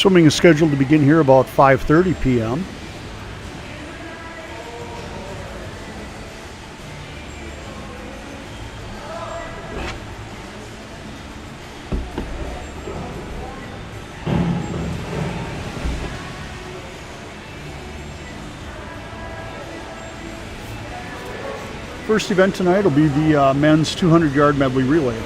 Swimming is scheduled to begin here about 5:30 p.m. First event tonight will be the men's 200-yard medley relay.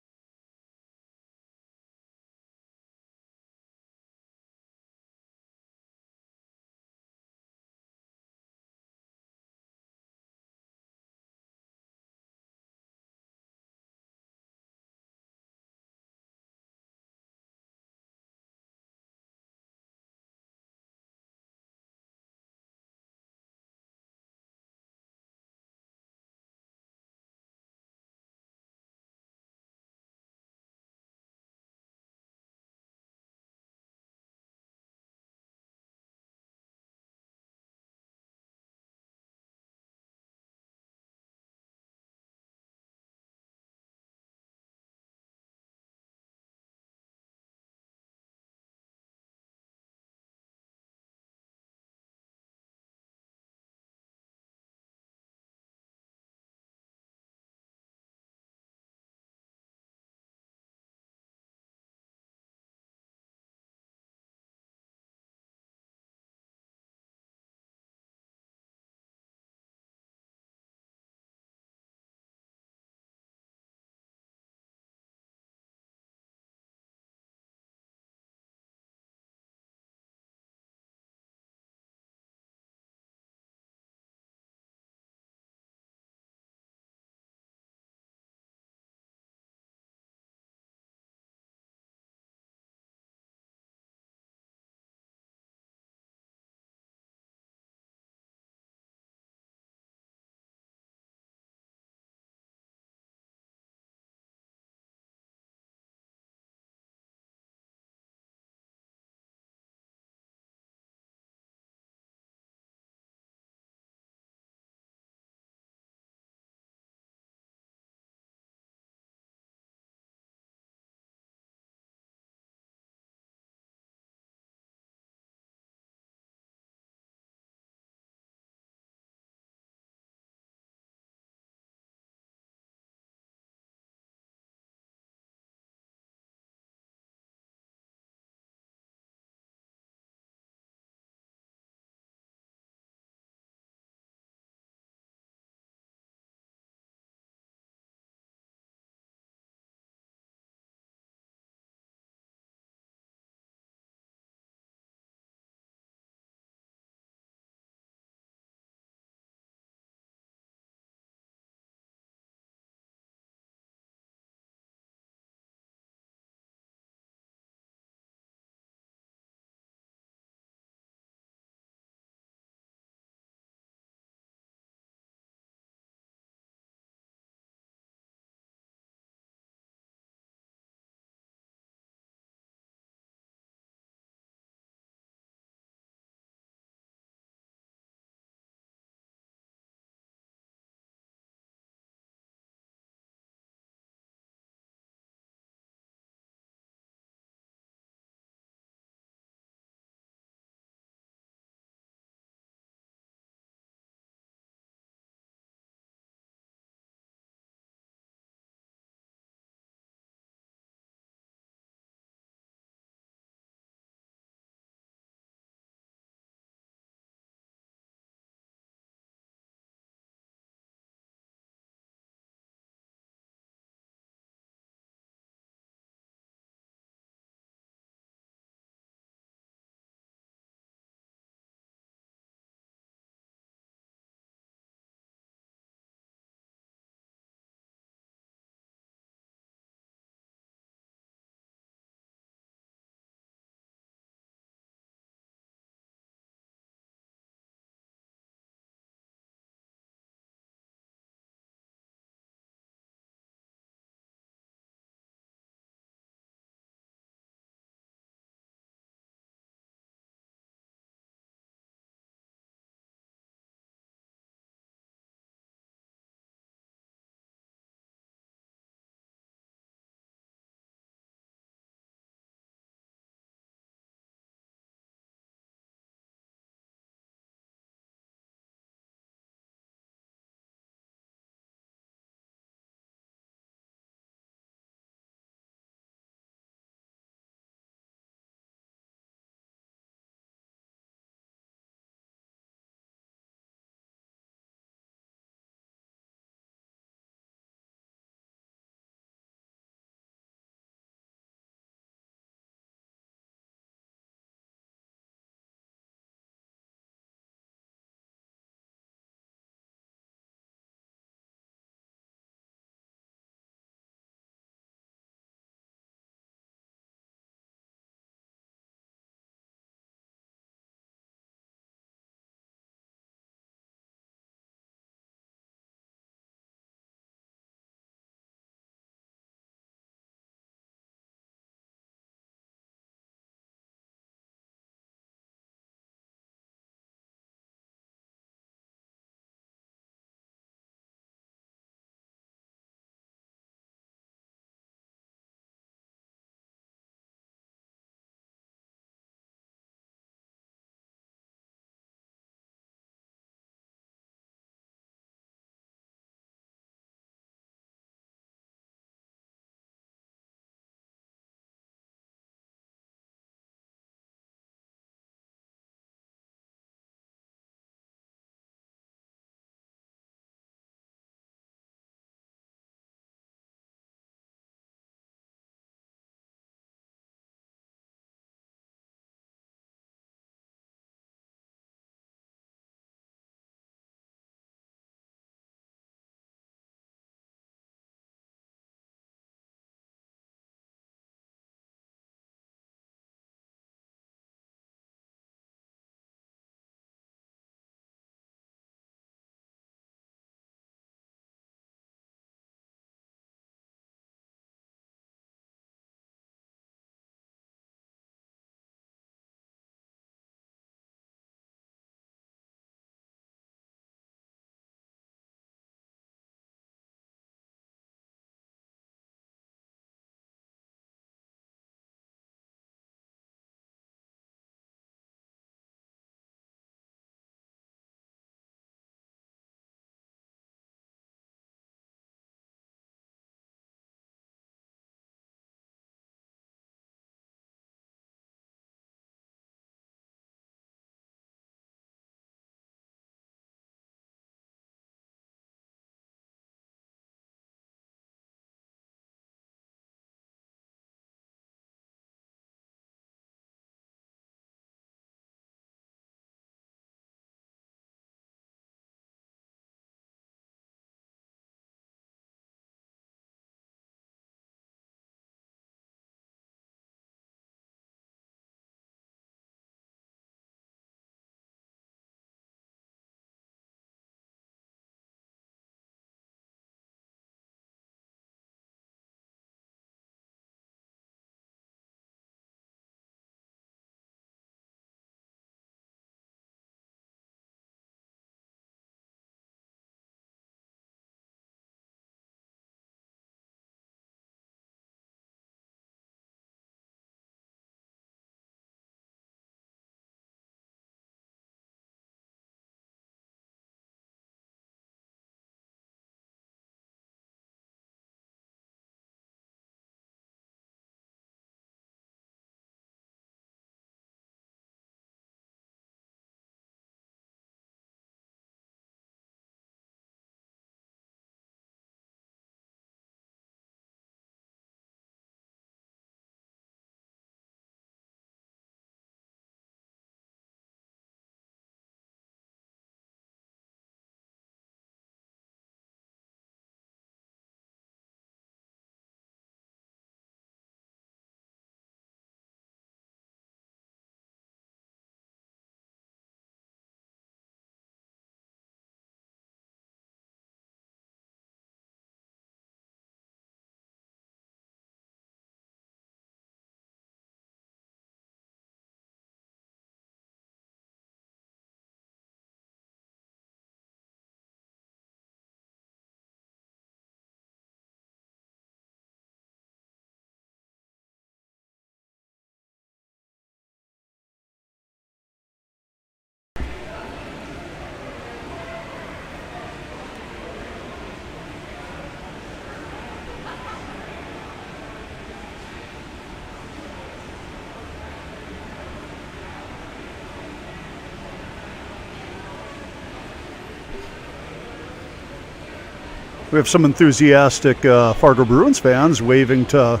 We have some enthusiastic Fargo Bruins fans waving to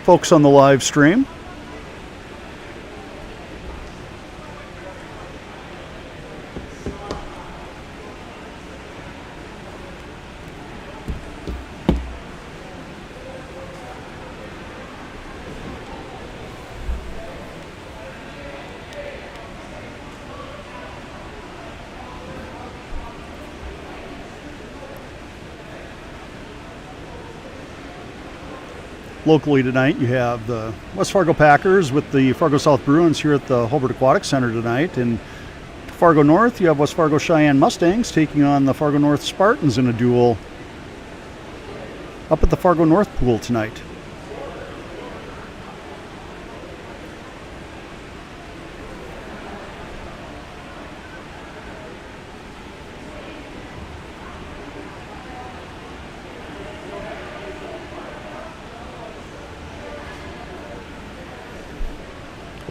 folks on the live stream. Locally tonight, you have the West Fargo Packers with the Fargo South Bruins here at the Hobart Aquatic Center tonight. And Fargo North, you have West Fargo Cheyenne Mustangs taking on the Fargo North Spartans in a duel up at the Fargo North Pool tonight.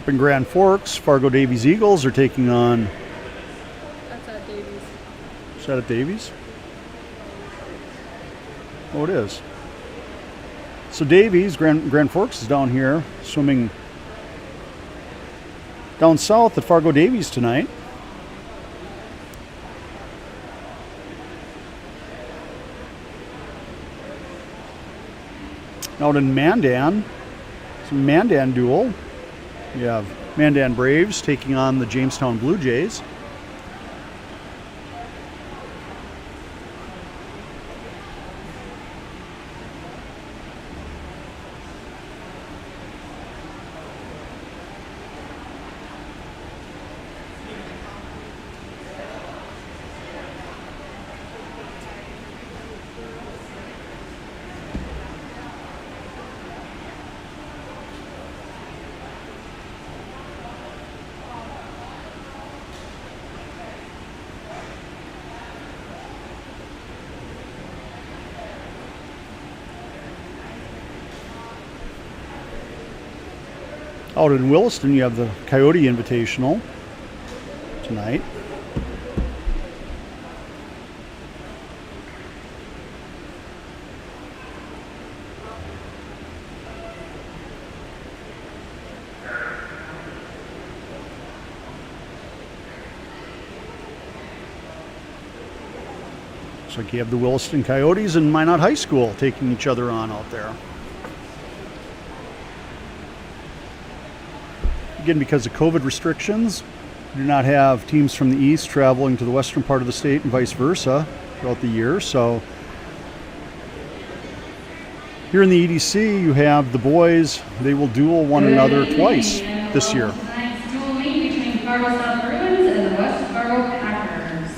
In Grand Forks, Fargo Davies Eagles are taking on. That's at Davies. Is that at Davies? Oh, it is. So Davies, Grand Forks is down here, swimming down south at Fargo Davies tonight. Out in Mandan, some Mandan duel. You have Mandan Braves taking on the Jamestown Blue Jays. Out in Williston, you have the Coyote Invitational tonight. Looks like you have the Williston Coyotes and Minot High School taking each other on out there. Again, because of COVID restrictions, we do not have teams from the east traveling to the western part of the state and vice versa throughout the year. So here in the EDC, you have the boys. They will duel one another twice this year. Tonight's duel meet between Fargo South Bruins and the West Fargo Packers.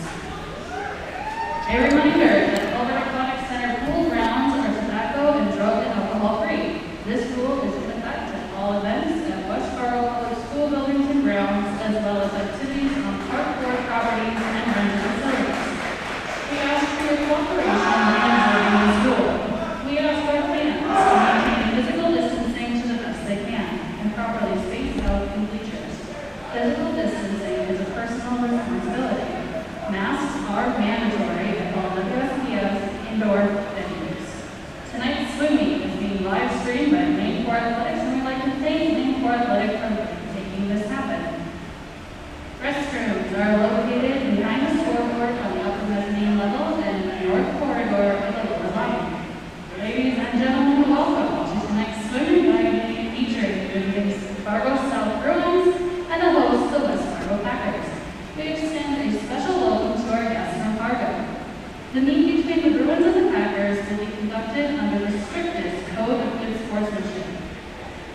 A reminder that Hobart Aquatic Center pool grounds are tobacco and drug and alcohol free. This rule is in effect at all events at West Fargo Public School buildings and grounds, as well as activities on park board properties and rental facilities. We ask for your cooperation in observing this rule. We ask our fans to maintain physical distancing to the best they can and properly space out in bleachers. Physical distancing is a personal responsibility. Masks are mandatory at all WSPS indoor venues. Tonight's swim meet is being live streamed by Maine Core Athletics, and we'd like to thank Maine Core Athletic for making this happen. Restrooms are located behind the scoreboard on the upper mezzanine level and north corridor of the lower line. Ladies and gentlemen, welcome to tonight's swimming event featuring the Fargo South Bruins and the hosts, the West Fargo Packers. We extend a special welcome to our guests from Fargo. The meet between the Bruins and the Packers will be conducted under the strictest code of good sportsmanship.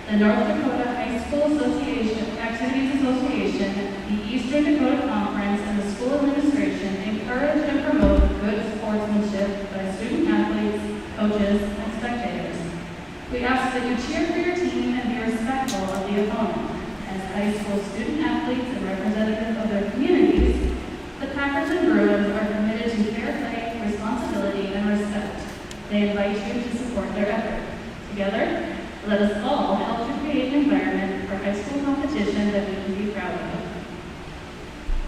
The North Dakota High School Activities Association, the Eastern Dakota Conference, and the school administration encourage and promote good sportsmanship by student athletes, coaches, and spectators. We ask that you cheer for your team and be respectful of the opponent. As high school student athletes and representatives of their communities, the Packers and Bruins are committed to fair play, responsibility, and respect. They invite you to support their effort. Together, let us all help to create an environment for high school competition that we can be proud of.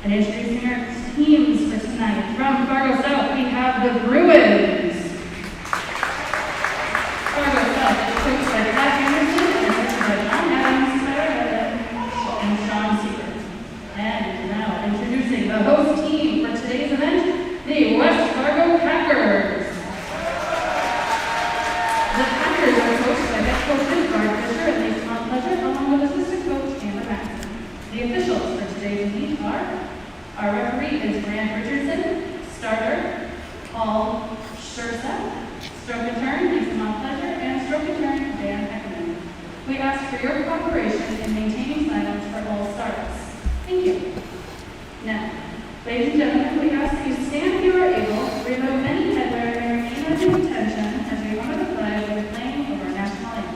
And introducing our teams for tonight, from Fargo South, we have the Bruins. is Grant Richardson. Starter, Paul Schurseth. Stroke and turn is Mount Pleasure. And stroke and turn, Dan Heckman. We ask for your cooperation in maintaining silence for all starts. Thank you. Now, ladies and gentlemen, we ask that you stand if you are able, remove any headwear, and remain at your attention as we honor the flag with playing of our national anthem.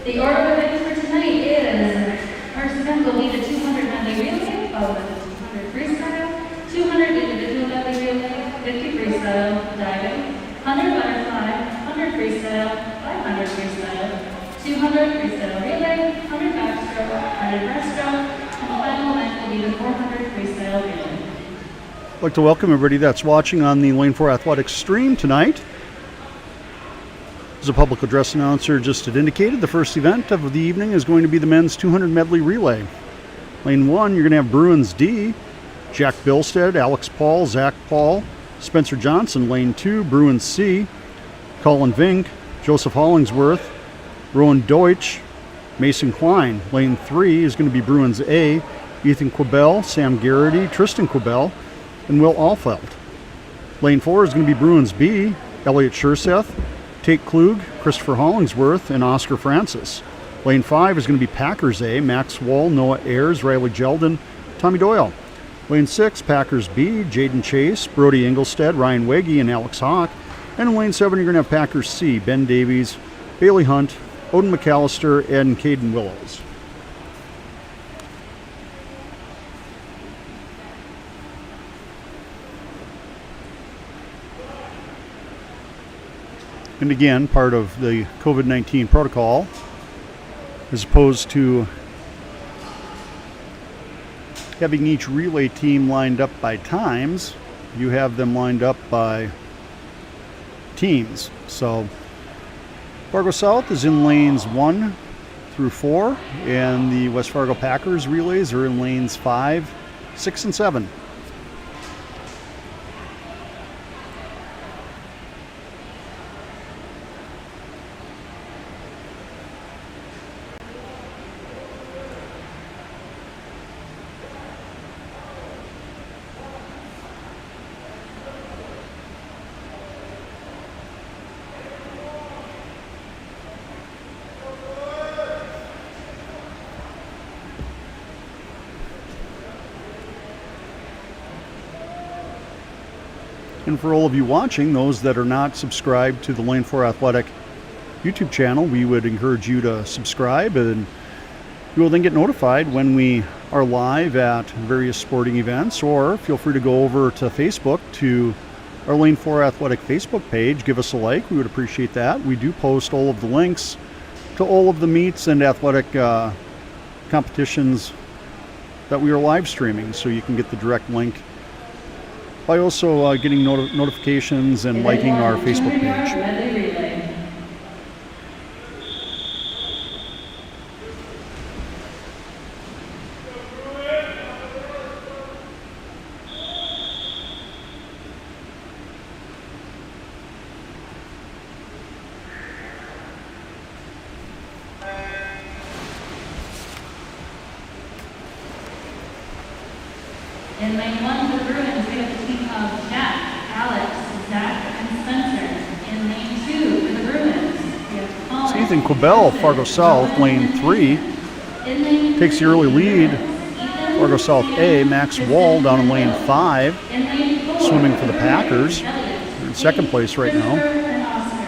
The order of events for tonight is, first event will be the 200 medley relay, followed by the 200 freestyle, 200 individual medley relay, 50 freestyle, diving, 100 butterfly, 100 freestyle, 500 freestyle, 200 freestyle relay, 100 backstroke, 100 breaststroke, and the final event will be the 400 freestyle relay. I'd like to welcome everybody that's watching on the Lane 4 Athletics stream tonight. As a public address announcer just had indicated, the first event of the evening is going to be the men's 200 medley relay. Lane 1, you're going to have Bruins D, Jack Bilstead, Alex Paul, Zach Paul, Spencer Johnson. Lane 2, Bruins C, Colin Vink, Joseph Hollingsworth, Rowan Deutsch, Mason Klein. Lane 3 is going to be Bruins A, Ethan Quibell, Sam Garrity, Tristan Quibell, and Will Alfeld. Lane 4 is going to be Bruins B, Elliot Schurseth, Tate Klug, Christopher Hollingsworth, and Oscar Francis. Lane 5 is going to be Packers A, Max Wall, Noah Ayers, Riley Jeldon, Tommy Doyle. Lane 6, Packers B, Jaden Chase, Brody Engelstead, Ryan Wegge, and Alex Hawk. And in Lane 7, you're going to have Packers C, Ben Davies, Bailey Hunt, Odin McAllister, and Caden Willows. And again, part of the COVID-19 protocol, as opposed to having each relay team lined up by times, you have them lined up by teams. So Fargo South is in lanes 1 through 4, and the West Fargo Packers relays are in lanes 5, 6, and 7. And for all of you watching, those that are not subscribed to the Lane 4 Athletic YouTube channel, we would encourage you to subscribe, and you will then get notified when we are live at various sporting events. Or feel free to go over to Facebook to our Lane 4 Athletic Facebook page. Give us a like. We would appreciate that. We do post all of the links to all of the meets and athletic competitions that we are live streaming, so you can get the direct link by also getting notifications and liking our Facebook page. In lane 1 for the Bruins, we have the team of Jack, Alex, Zach, and Spencer. In lane 2 for the Bruins, we have Colin, It's Ethan Quibell, Fargo South, lane 3. In lane Takes the early lead. Fargo South A, Max Wall down in lane 5, In lane 4, swimming for the Packers. They're in second place right now. and Oscar.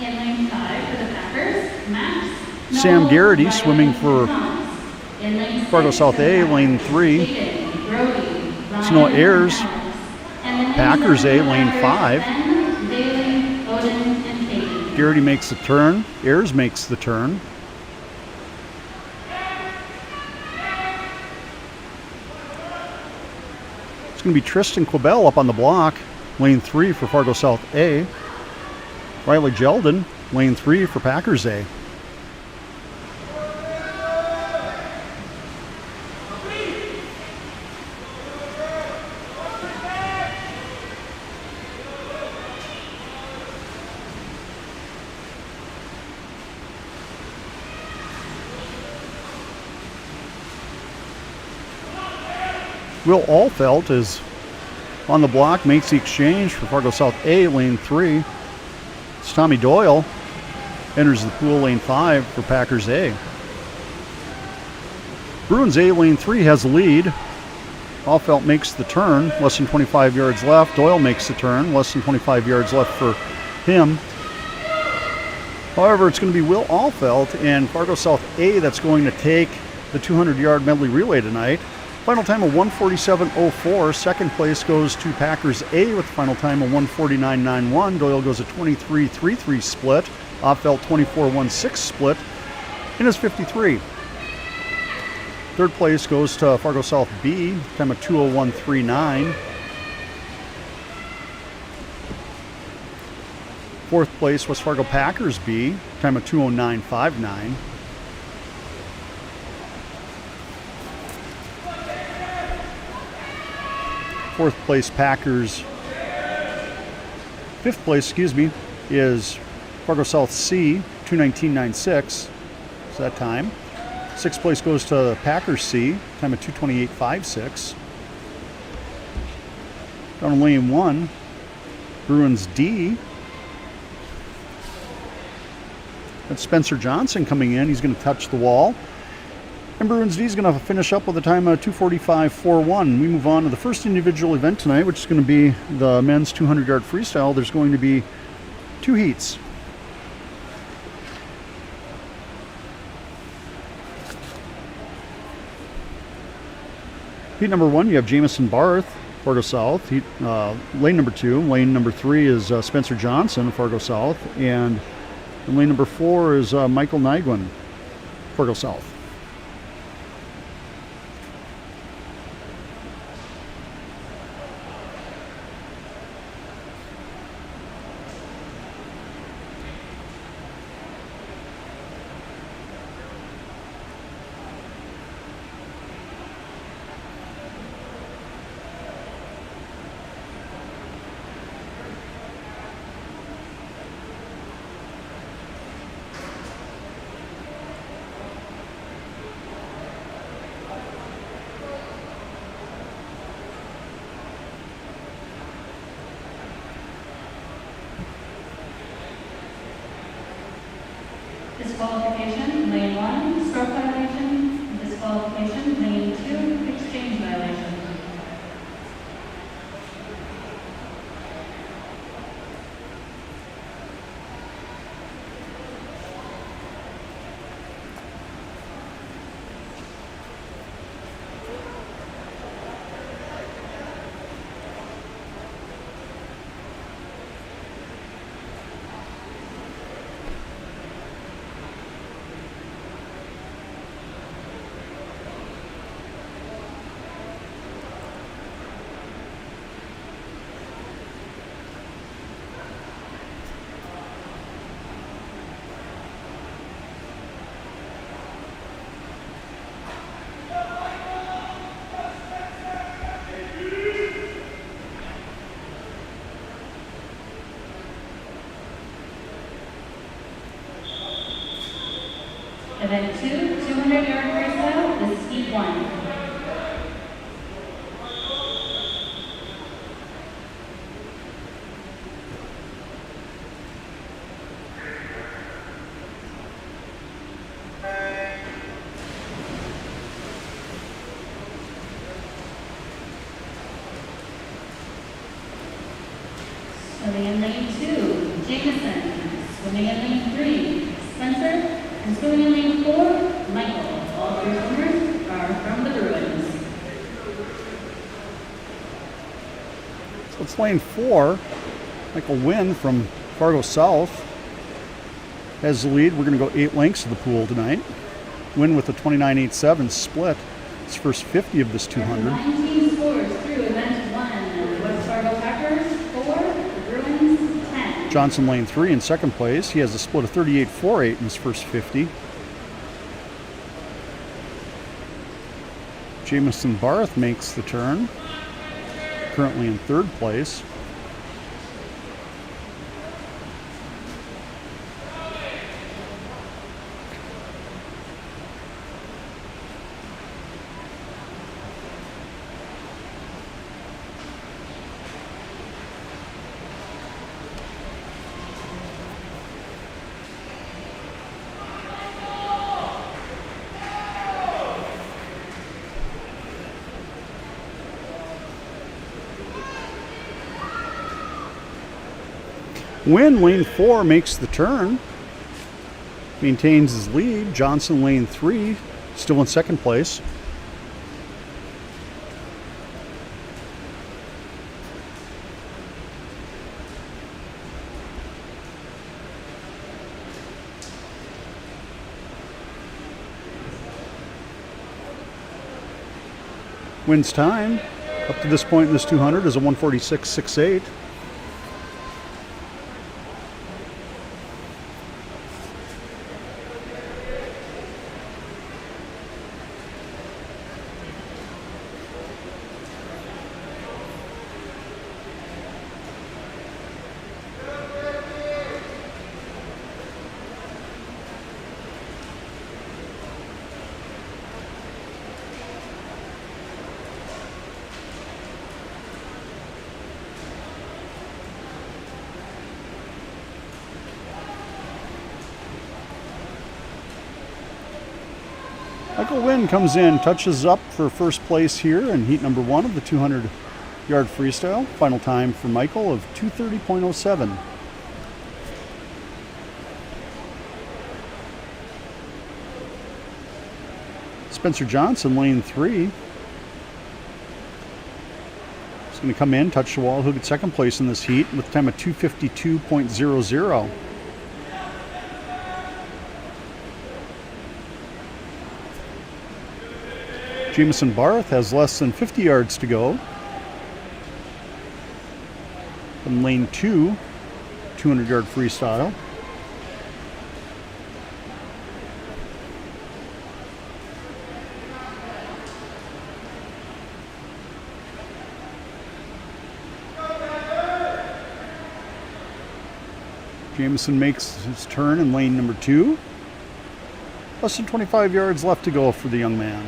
In lane 5 for the Packers, Max, Sam Noel, Garrity Ryan, swimming for and Thomas. In lane 6 Fargo South for the A, Packers, lane 3. Jaden, Brody, Ryan, Noah Ayers, and Alex. And in lane Packers 7 A, for the lane Packers, 5. Ben, Bailey, Odin, and Katie. Garrity makes the turn. Ayers makes the turn. It's going to be Tristan Quibell up on the block, lane 3 for Fargo South A. Riley Jeldon, lane 3 for Packers A. Will Allfelt is on the block, makes the exchange for Fargo South A, lane 3. It's Tommy Doyle, enters the pool, lane 5 for Packers A. Bruins A, lane 3 has the lead. Allfelt makes the turn, less than 25 yards left. Doyle makes the turn, less than 25 yards left for him. However, it's going to be Will Allfelt and Fargo South A that's going to take the 200-yard medley relay tonight. Final time of 1:47.04. Second place goes to Packers A with the final time of 1:49.91. Doyle goes a 23.33 split. Allfelt 24.16 split in his 53. Third place goes to Fargo South B, time of 2:01.39. Fourth place was Fargo Packers B, time of 2:09.59. Fourth place Packers. Fifth place, is Fargo South C, 2:19.96. It's that time. Sixth place goes to Packers C, time of 2:28.56. Down in lane 1, Bruins D. That's Spencer Johnson coming in. He's going to touch the wall. And Bruins D is going to finish up with a time of 2:45.41. We move on to the first individual event tonight, which is going to be the men's 200-yard freestyle. There's going to be 2 heats. Heat number 1, you have Jamison Barth, Fargo South. Lane number 2. Lane number 3 is Spencer Johnson, Fargo South. And lane number 4 is Michael Nyguen, Fargo South. Disqualification, lane 1, stroke violation. Disqualification, lane 2, exchange violation. Event 2, 200-yard freestyle. This is heat 1. Swimming in lane 2, Jameson. Swimming in lane 3, Spencer. And swimming in lane 4, Michael. All three swimmers are from the Bruins. So it's lane 4. Michael Wynn from Fargo South has the lead. We're going to go 8 lengths to the pool tonight. Wynn with a 29.87 split. It's first 50 of this 200. 19 scores through event 1. The West Fargo Packers 4, the Bruins 10. Johnson lane 3 in second place. He has a split of 38.48 in his first 50. Jamison Barth makes the turn, currently in third place. Wynn, lane 4, makes the turn. Maintains his lead. Johnson, lane 3, still in second place. Wynn's time up to this point in this 200 is a 146.68. Michael Wynn comes in, touches up for first place here in heat number 1 of the 200-yard freestyle. Final time for Michael of 2:30.07. Spencer Johnson, lane 3. He's going to come in, touch the wall. He'll get second place in this heat with a time of 2:52.00. Jamison Barth has less than 50 yards to go. From lane 2, 200-yard freestyle. Jamison makes his turn in lane number 2. Less than 25 yards left to go for the young man.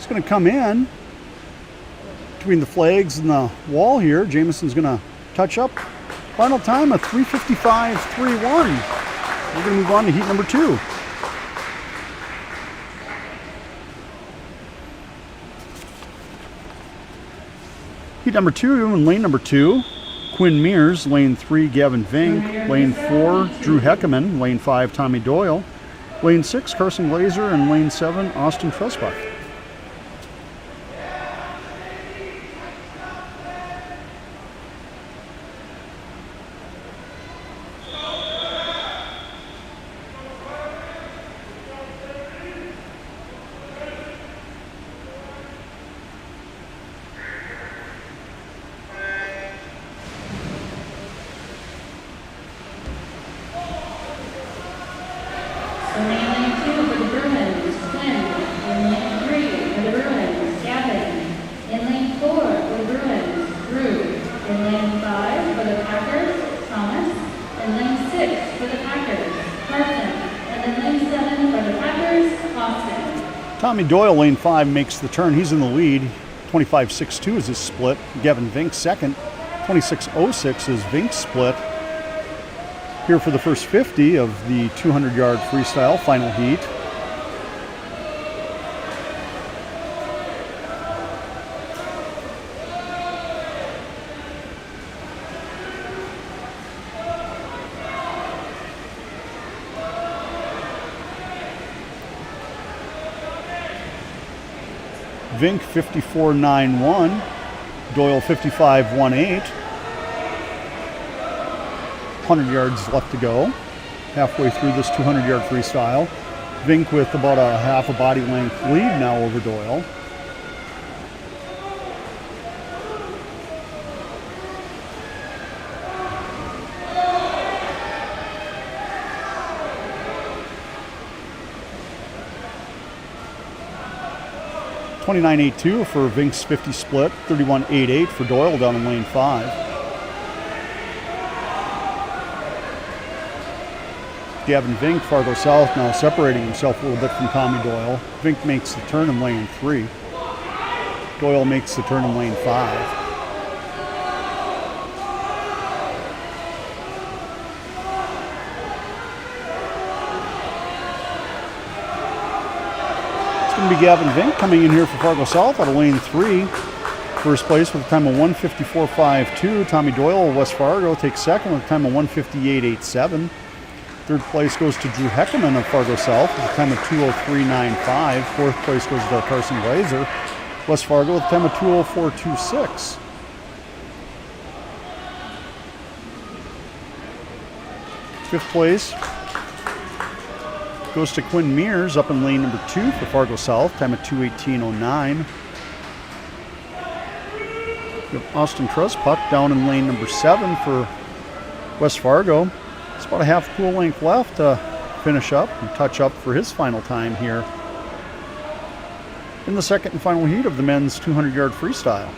Going to come in between the flags and the wall here. Jamison's going to touch up. Final time of 3:55.31. We're going to move on to heat number 2. Heat number 2 in lane number 2. Quinn Mears, lane 3, Gavin Vink, lane 4, Drew Heckeman, lane 5, Tommy Doyle, lane 6, Carson Glazer, and lane 7, Austin Trusbuck. Swimming in lane 2 for the Bruins, Quinn. In lane 3 for the Bruins, Gavin. In lane 4 for the Bruins, Drew. In lane 5 for the Packers, Thomas. In lane 6 for the Packers, Carson. And in lane 7 for the Packers, Austin. Tommy Doyle, lane 5, makes the turn. He's in the lead. 25.62 is his split. Gavin Vink second. 26.06 is Vink's split. Here for the first 50 of the 200-yard freestyle final heat. Vink 54.91, Doyle 55.18. 100 yards left to go. Halfway through this 200-yard freestyle. Vink with about a half a body length lead now over Doyle. $29.82 for Vink's 50 split, $31.88 for Doyle down in lane 5. Gavin Vink, Fargo South, now separating himself a little bit from Tommy Doyle. Vink makes the turn in lane 3. Doyle makes the turn in lane 5. Going to be Gavin Vink coming in here for Fargo South out of lane 3. First place with a time of 1:54.52. Tommy Doyle of West Fargo takes second with a time of 1:58.87. Third place goes to Drew Heckerman of Fargo South with a time of 2:03.95. Fourth place goes to Carson Glazer, West Fargo, with a time of 2:04.26. Fifth place goes to Quinn Mears up in lane number 2 for Fargo South, time of 2:18.09. We have Austin Truspuck down in lane number 7 for West Fargo. It's about a half pool length left to finish up and touch up for his final time here in the second and final heat of the men's 200-yard freestyle.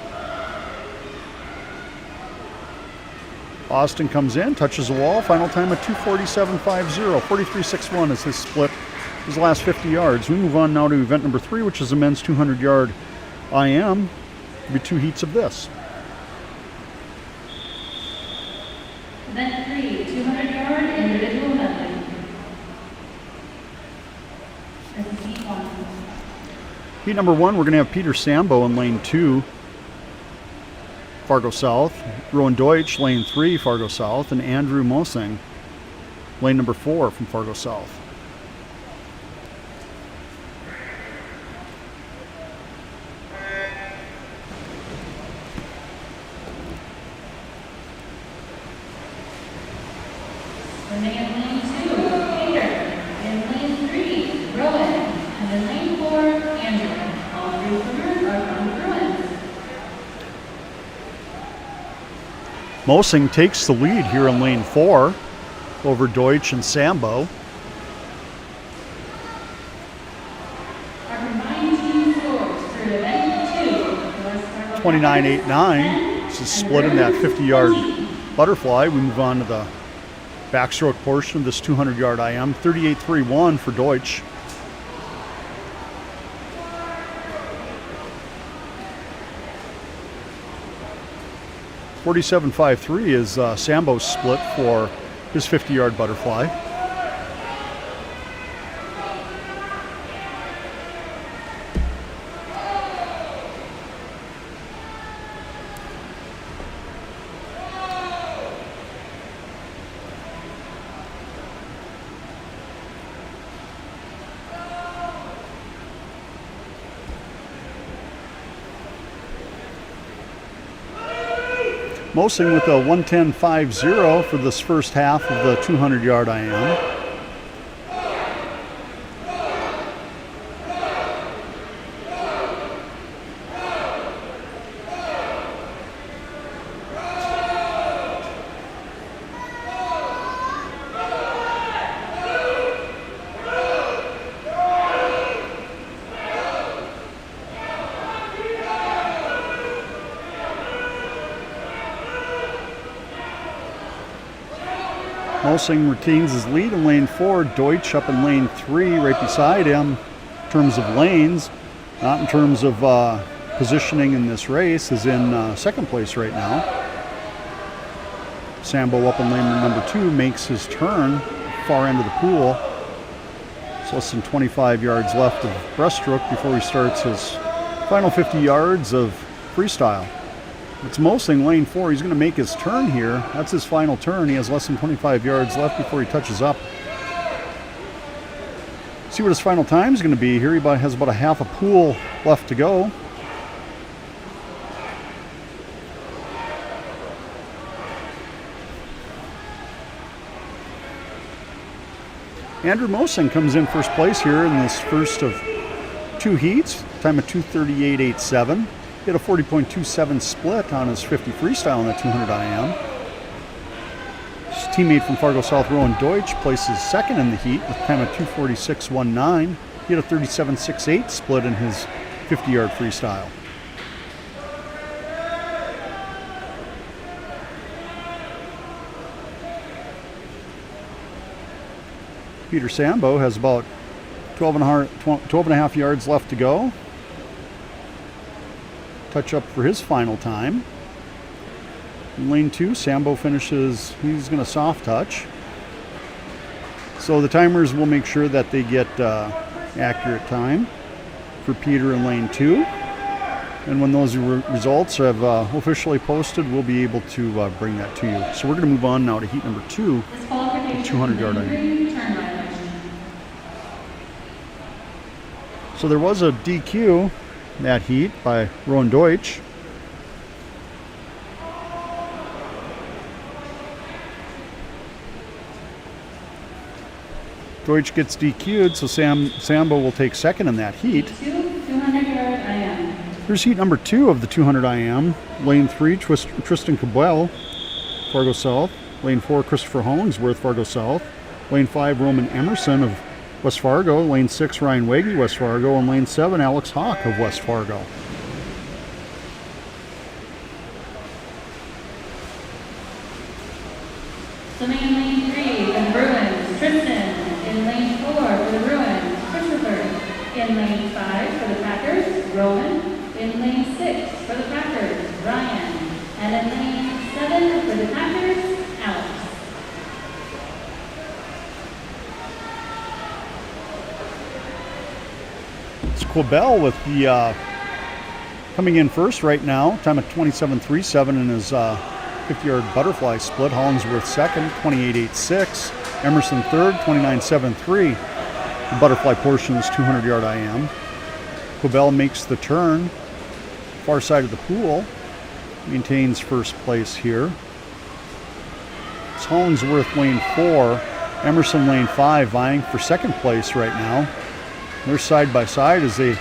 Austin comes in, touches the wall, final time at 2:47.50. 43.61 is his split, his last 50 yards. We move on now to event number 3, which is the men's 200-yard IM. There'll be 2 heats of this. Event 3, 200-yard individual medley. This is heat 1. Heat number 1, we're going to have Peter Sambo in lane 2. Fargo South, Rowan Deutsch, lane 3, Fargo South, and Andrew Mosing, lane number 4 from Fargo South. Running in lane 2, Peter. In lane 3, Rowan. And in lane 4, Andrew. All 3 swimmers are from Bruins. Mosing takes the lead here in lane 4 over Deutsch and Sambo. Our combined team scores for event 2. 29.89. This is split in that 50-yard butterfly. We move on to the backstroke portion of this 200-yard IM. 38.31 for Deutsch. $47.53 is Sambo's split for his 50-yard butterfly. Mosing with a 1:10.50 for this first half of the 200-yard IM. Mosing retains his lead in lane 4. Deutsch up in lane 3, right beside him in terms of lanes, not in terms of positioning in this race is in second place right now. Sambo up in lane number 2 makes his turn far end of the pool. It's less than 25 yards left of breaststroke before he starts his final 50 yards of freestyle. It's mostly in lane 4. He's going to make his turn here. That's his final turn. He has less than 25 yards left before he touches up. See what his final time is going to be here. He has about a half a pool left to go. Andrew Mosing comes in first place here in this first of 2 heats. Time of 2:38.87. He had a 40.27 split on his 50 freestyle in the 200 IM. His teammate from Fargo South, Rowan Deutsch, places second in the heat with time of 2:46.19. He had a 37.68 split in his 50-yard freestyle. Peter Sambo has about 12 and a half yards left to go. Touch up for his final time. In lane 2, Sambo finishes, he's going to soft touch. So the timers will make sure that they get accurate time for Peter in lane 2. And when those results have officially posted, we'll be able to bring that to you. So we're going to move on now to heat number 2, 200-yard iron. So there was a DQ that heat by Rowan Deutsch. Deutsch gets DQ'd, so Sambo will take second in that heat. 200-yard IM. Here's heat number 2 of the 200 IM. Lane 3, Tristan Cabell, Fargo South. Lane 4, Christopher Hollingsworth, Fargo South. Lane 5, Roman Emerson of West Fargo. Lane 6, Ryan Waggy, West Fargo. And lane 7, Alex Hawk of West Fargo. Swimming in lane 3 for the Bruins, Tristan. In lane 4 for the Bruins, Christopher. In lane 5 for the Packers, Roman. In lane 6 for the Packers, Ryan. And in lane 7 for the Packers, Alex. It's Quibell with the coming in first right now. Time of 27.37 in his 50-yard butterfly split. Hollingsworth second, 28.86. Emerson third, 29.73. The butterfly portion is 200-yard IM. Quibell makes the turn, far side of the pool, maintains first place here. It's Hollingsworth lane 4, Emerson lane 5, vying for second place right now. They're side by side as they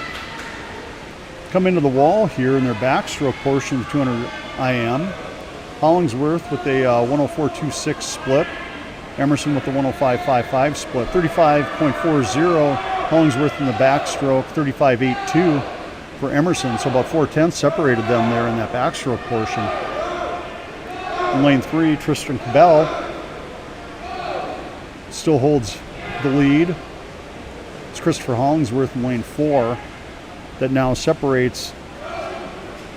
come into the wall here in their backstroke portion of 200 IM. Hollingsworth with a 104.26 split. Emerson with the 105.55 split. 35.40 Hollingsworth in the backstroke. 35.82 for Emerson. So about 4/10 separated them there in that backstroke portion. In lane 3, Tristan Cabell still holds the lead. It's Christopher Hollingsworth in lane 4 that now separates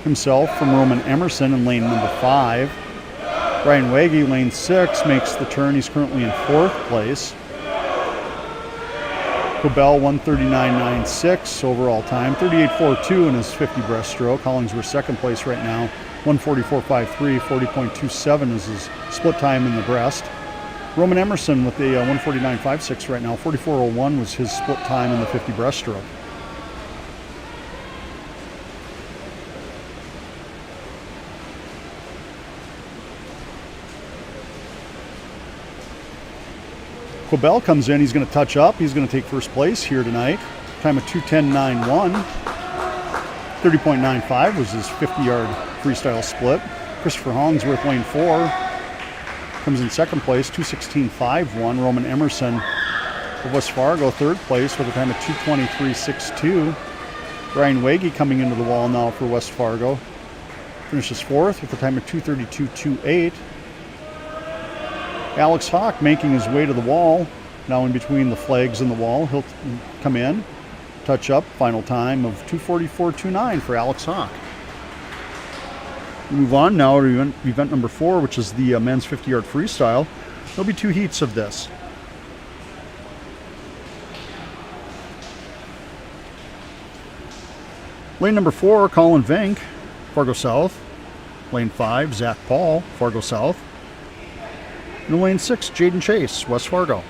himself from Roman Emerson in lane number 5. Ryan Waggy, lane 6, makes the turn. He's currently in 4th place. Quibell, 139.96 overall time. 38.42 in his 50 breaststroke. Hollingsworth second place right now. 144.53, 40.27 is his split time in the breast. Roman Emerson with a 149.56 right now. 44.01 was his split time in the 50 breaststroke. Quibell comes in, he's going to touch up. He's going to take first place here tonight. Time of 2:10.91. 30.95 was his 50-yard freestyle split. Christopher Hollingsworth, lane 4, comes in second place, 2:16.51. Roman Emerson of West Fargo, third place with a time of 2:23.62. Ryan Waggy coming into the wall now for West Fargo. Finishes fourth with a time of 2:32.28. Alex Hawk making his way to the wall, now in between the flags and the wall. He'll come in. touch-up final time of 2:44.29 for Alex Hawk. We move on now to event number 4, which is the men's 50-yard freestyle. There'll be 2 heats of this. Lane number 4, Colin Vink, Fargo South. Lane 5, Zach Paul, Fargo South. And lane 6, Jaden Chase, West Fargo.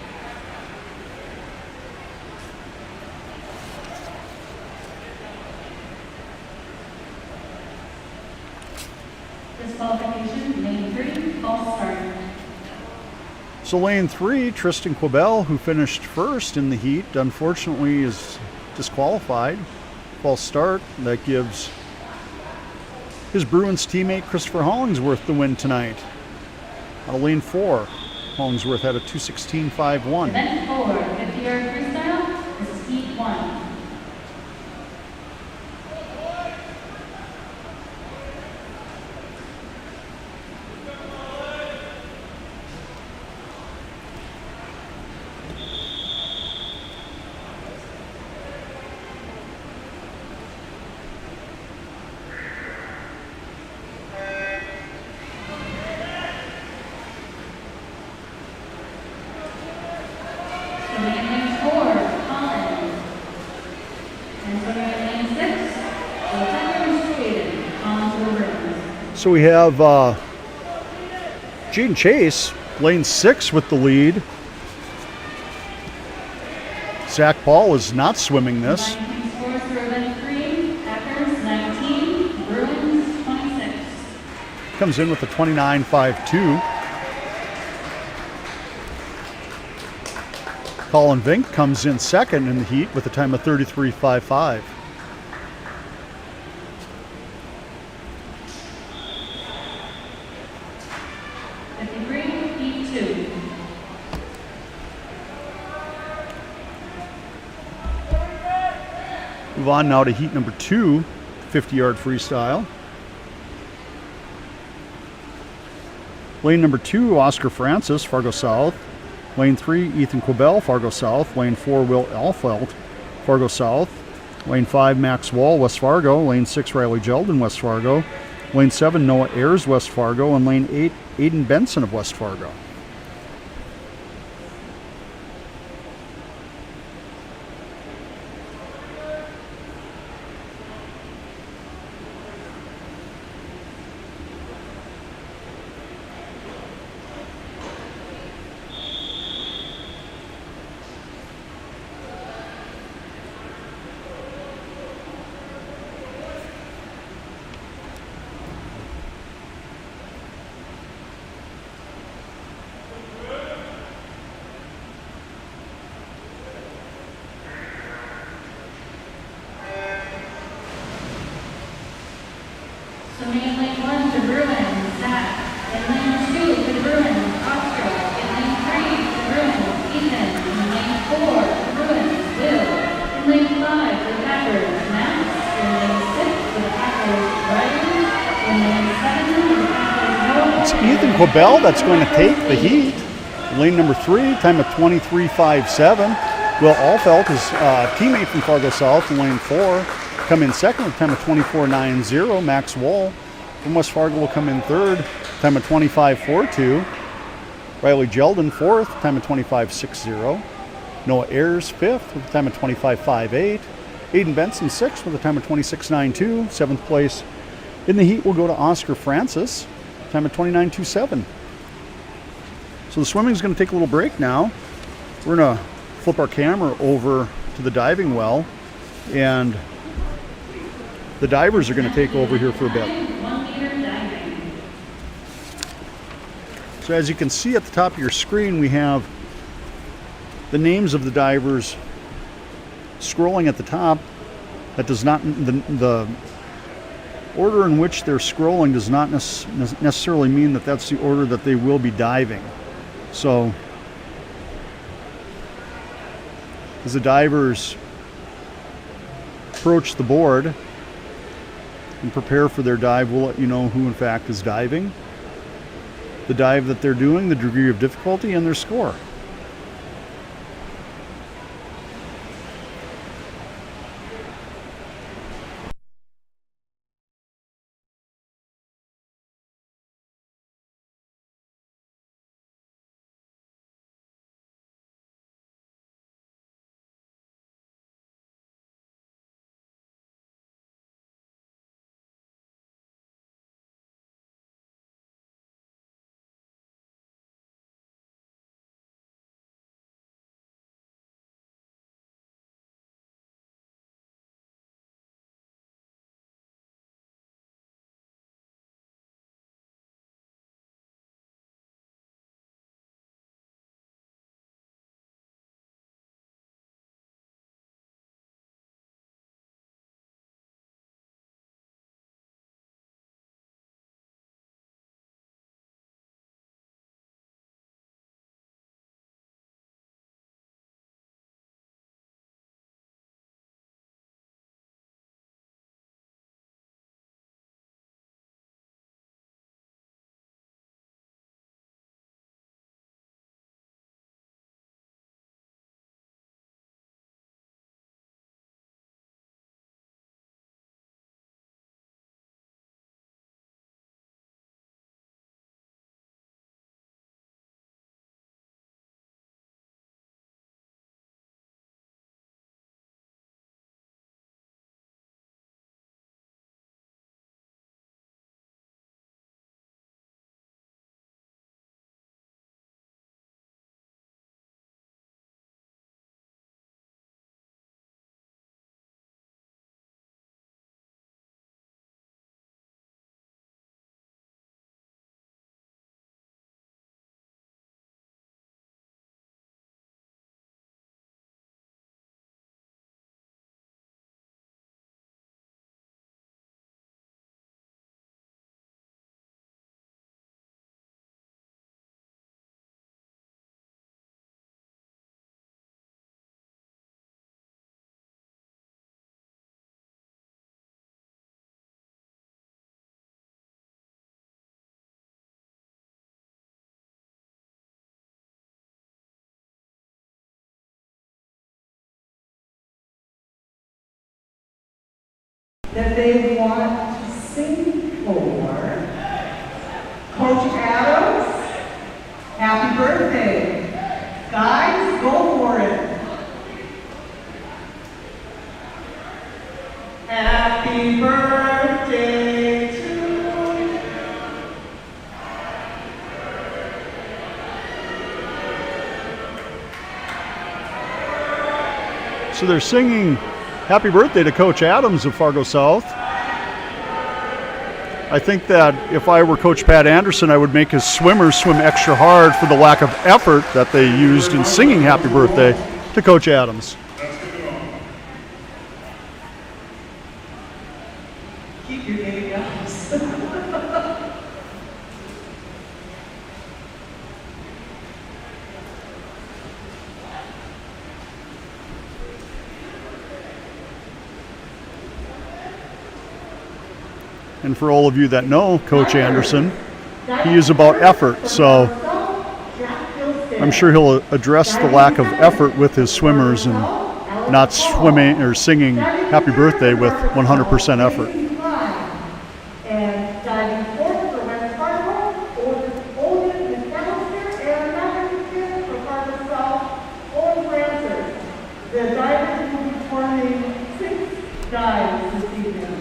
Disqualification, lane 3, false start. So lane 3, Tristan Quibell, who finished first in the heat, unfortunately is disqualified. False start. That gives his Bruins teammate Christopher Hollingsworth the win tonight. Out of lane 4, Hollingsworth had a 2:16.51. Event 4, 50-yard freestyle. This is heat 1. Lane 4, Colin. And so lane 6, the timer is created. Colin to the Bruins. So we have Jaden Chase, lane 6 with the lead. Zach Paul is not swimming this. 19 scores for event 3, Packers 19, Bruins 26. Comes in with a 29.52. Colin Vink comes in second in the heat with a time of 33.55. Heat 2. Move on now to heat number 2, 50-yard freestyle. Lane number 2, Oscar Francis, Fargo South. Lane 3, Ethan Quibell, Fargo South. Lane 4, Will Alfeld, Fargo South. Lane 5, Max Wall, West Fargo. Lane 6, Riley Jeldon, West Fargo. Lane 7, Noah Ayers, West Fargo. And lane 8, Aiden Benson of West Fargo. So in lane 1, the Bruins, Zach. In lane 2, the Bruins, Oscar. In lane 3, the Bruins, Ethan. In lane 4, the Bruins, Will. In lane 5, the Packers, Max. In lane 6, the Packers, Riley. In lane 7, the Packers, It's Noah. Ethan Quibell that's going to take the heat. Lane number 3, time of 23.57. Will Alfeld, his teammate from Fargo South, in lane 4, come in second with a time of 24.90. Max Wall from West Fargo will come in third, time of 25.42. Riley Jeldon fourth, time of 25.60. Noah Ayers fifth with a time of 25.58. Aiden Benson sixth with a time of 26.92. Seventh place in the heat will go to Oscar Francis, time of 29.27. So the swimming is going to take a little break now. We're going to flip our camera over to the diving well, and the divers are going to take over here for a bit. 1 meter diving. So as you can see at the top of your screen, we have the names of the divers scrolling at the top. That does not, the order in which they're scrolling does not necessarily mean that that's the order that they will be diving. So as the divers approach the board and prepare for their dive, we'll let you know who in fact is diving, the dive that they're doing, the degree of difficulty, and their score. that they want to sing for. Coach Adams, happy birthday. Guys, go for it. Happy birthday to you. So they're singing happy birthday to Coach Adams of Fargo South. I think that if I were Coach Pat Anderson, I would make his swimmers swim extra hard for the lack of effort that they used in singing happy birthday to Coach Adams. Keep your game up. And for all of you that know Coach Anderson, he is about effort, so I'm sure he'll address the lack of effort with his swimmers and not swimming or singing happy birthday with 100% effort. And diving forward for West Fargo, Owen McAllister, and another kid for Fargo South, Owen Francis. The divers will be performing 6 dives this evening.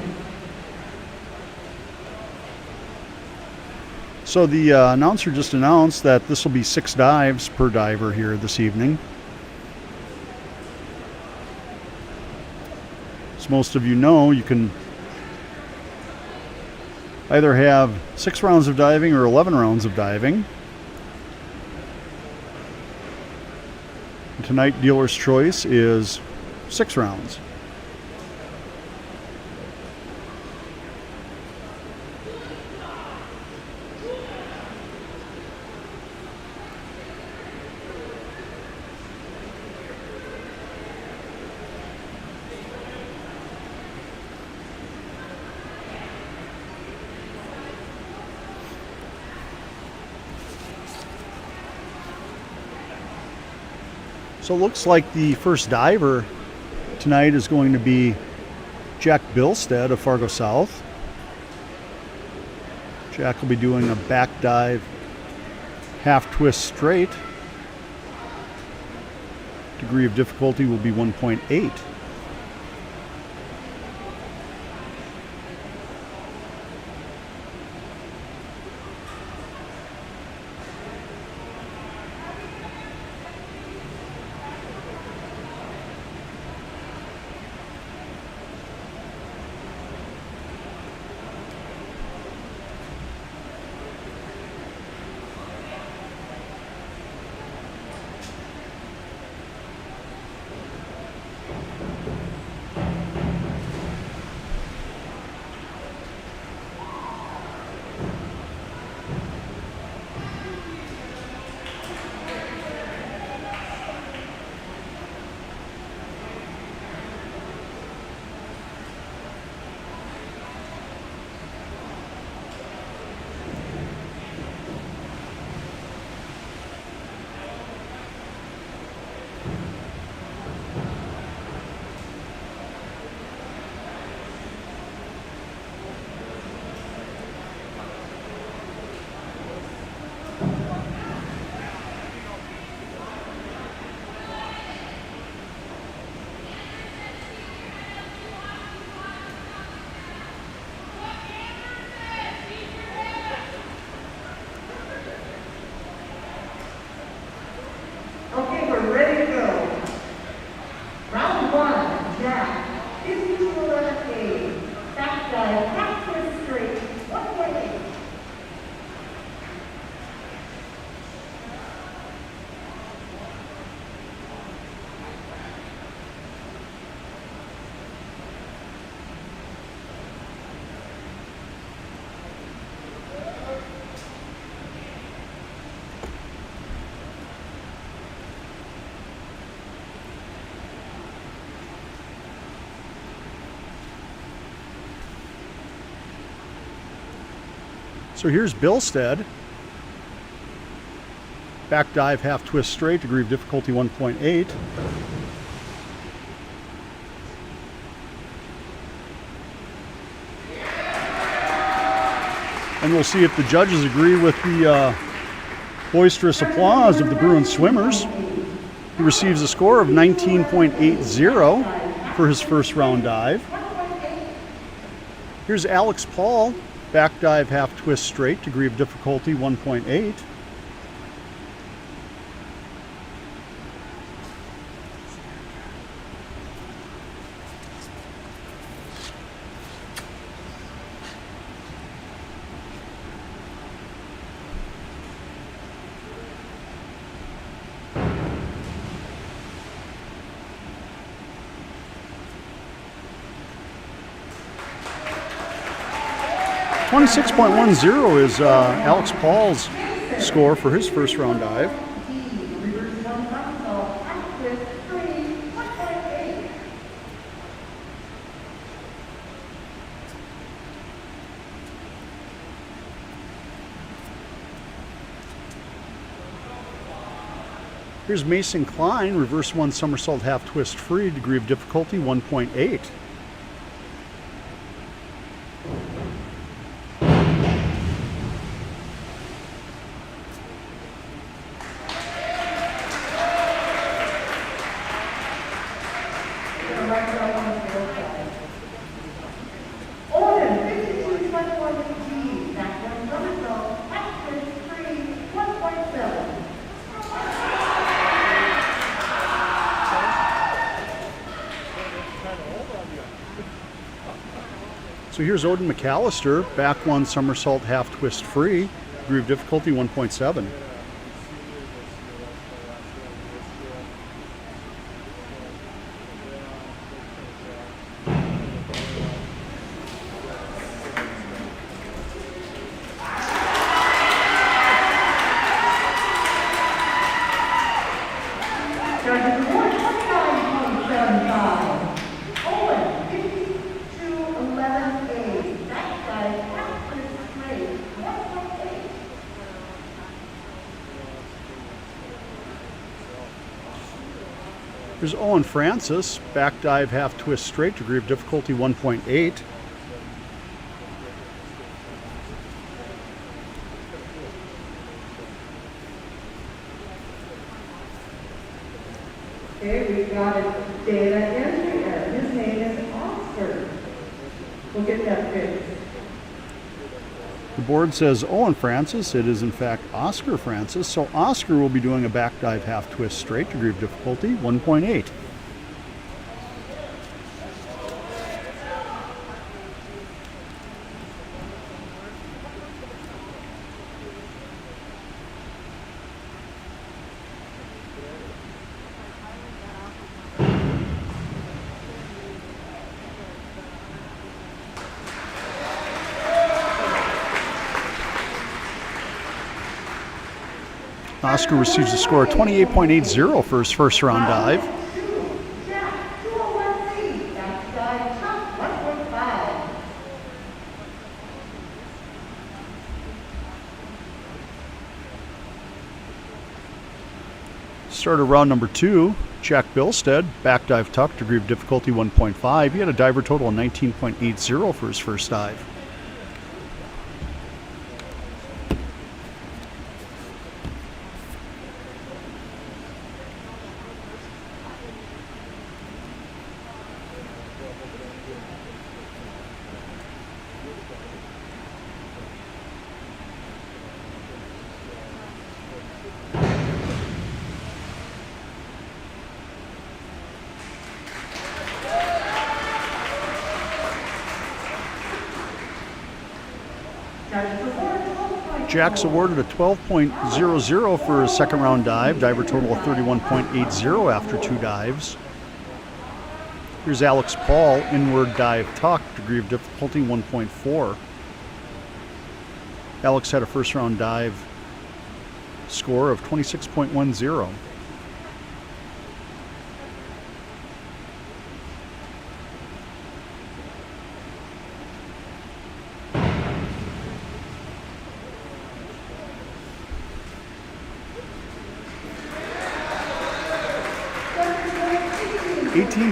So the announcer just announced that this will be 6 dives per diver here this evening. As most of you know, you can either have 6 rounds of diving or 11 rounds of diving. And tonight, dealer's choice is 6 rounds. So it looks like the first diver tonight is going to be Jack Bilstead of Fargo South. Jack will be doing a back dive half twist straight. Degree of difficulty will be 1.8. Okay, we're ready to go. Round 1, Jack. Into the letter A. Back dive, half twist straight. 1.8. So here's Bilstead. Back dive, half twist straight, degree of difficulty 1.8. And we'll see if the judges agree with the boisterous applause of the Bruins swimmers. He receives a score of 19.80 for his first round dive. Here's Alex Paul, back dive half twist straight, degree of difficulty 1.8. .10 is Alex Paul's score for his first round dive. Here's Mason Klein, reverse 1 somersault half twist free, degree of difficulty 1.8. So here's Odin McAllister, back 1 somersault half twist free, degree of difficulty 1.7. Here's Owen Francis, back dive half twist straight, degree of difficulty 1.8. Okay, we've got a data entry error. His name is Oscar. We'll get that fixed. The board says Owen Francis. It is in fact Oscar Francis. So Oscar will be doing a back dive half twist straight, degree of difficulty 1.8. Oscar receives a score of 28.80 for his first round dive. Started round number 2, Jack Bilstead, back dive tuck, degree of difficulty 1.5. He had a diver total of 19.80 for his first dive. Jack's awarded a 12.00 for his second round dive, diver total of 31.80 after 2 dives. Here's Alex Paul, inward dive tuck, degree of difficulty 1.4. Alex had a first round dive score of 26.10.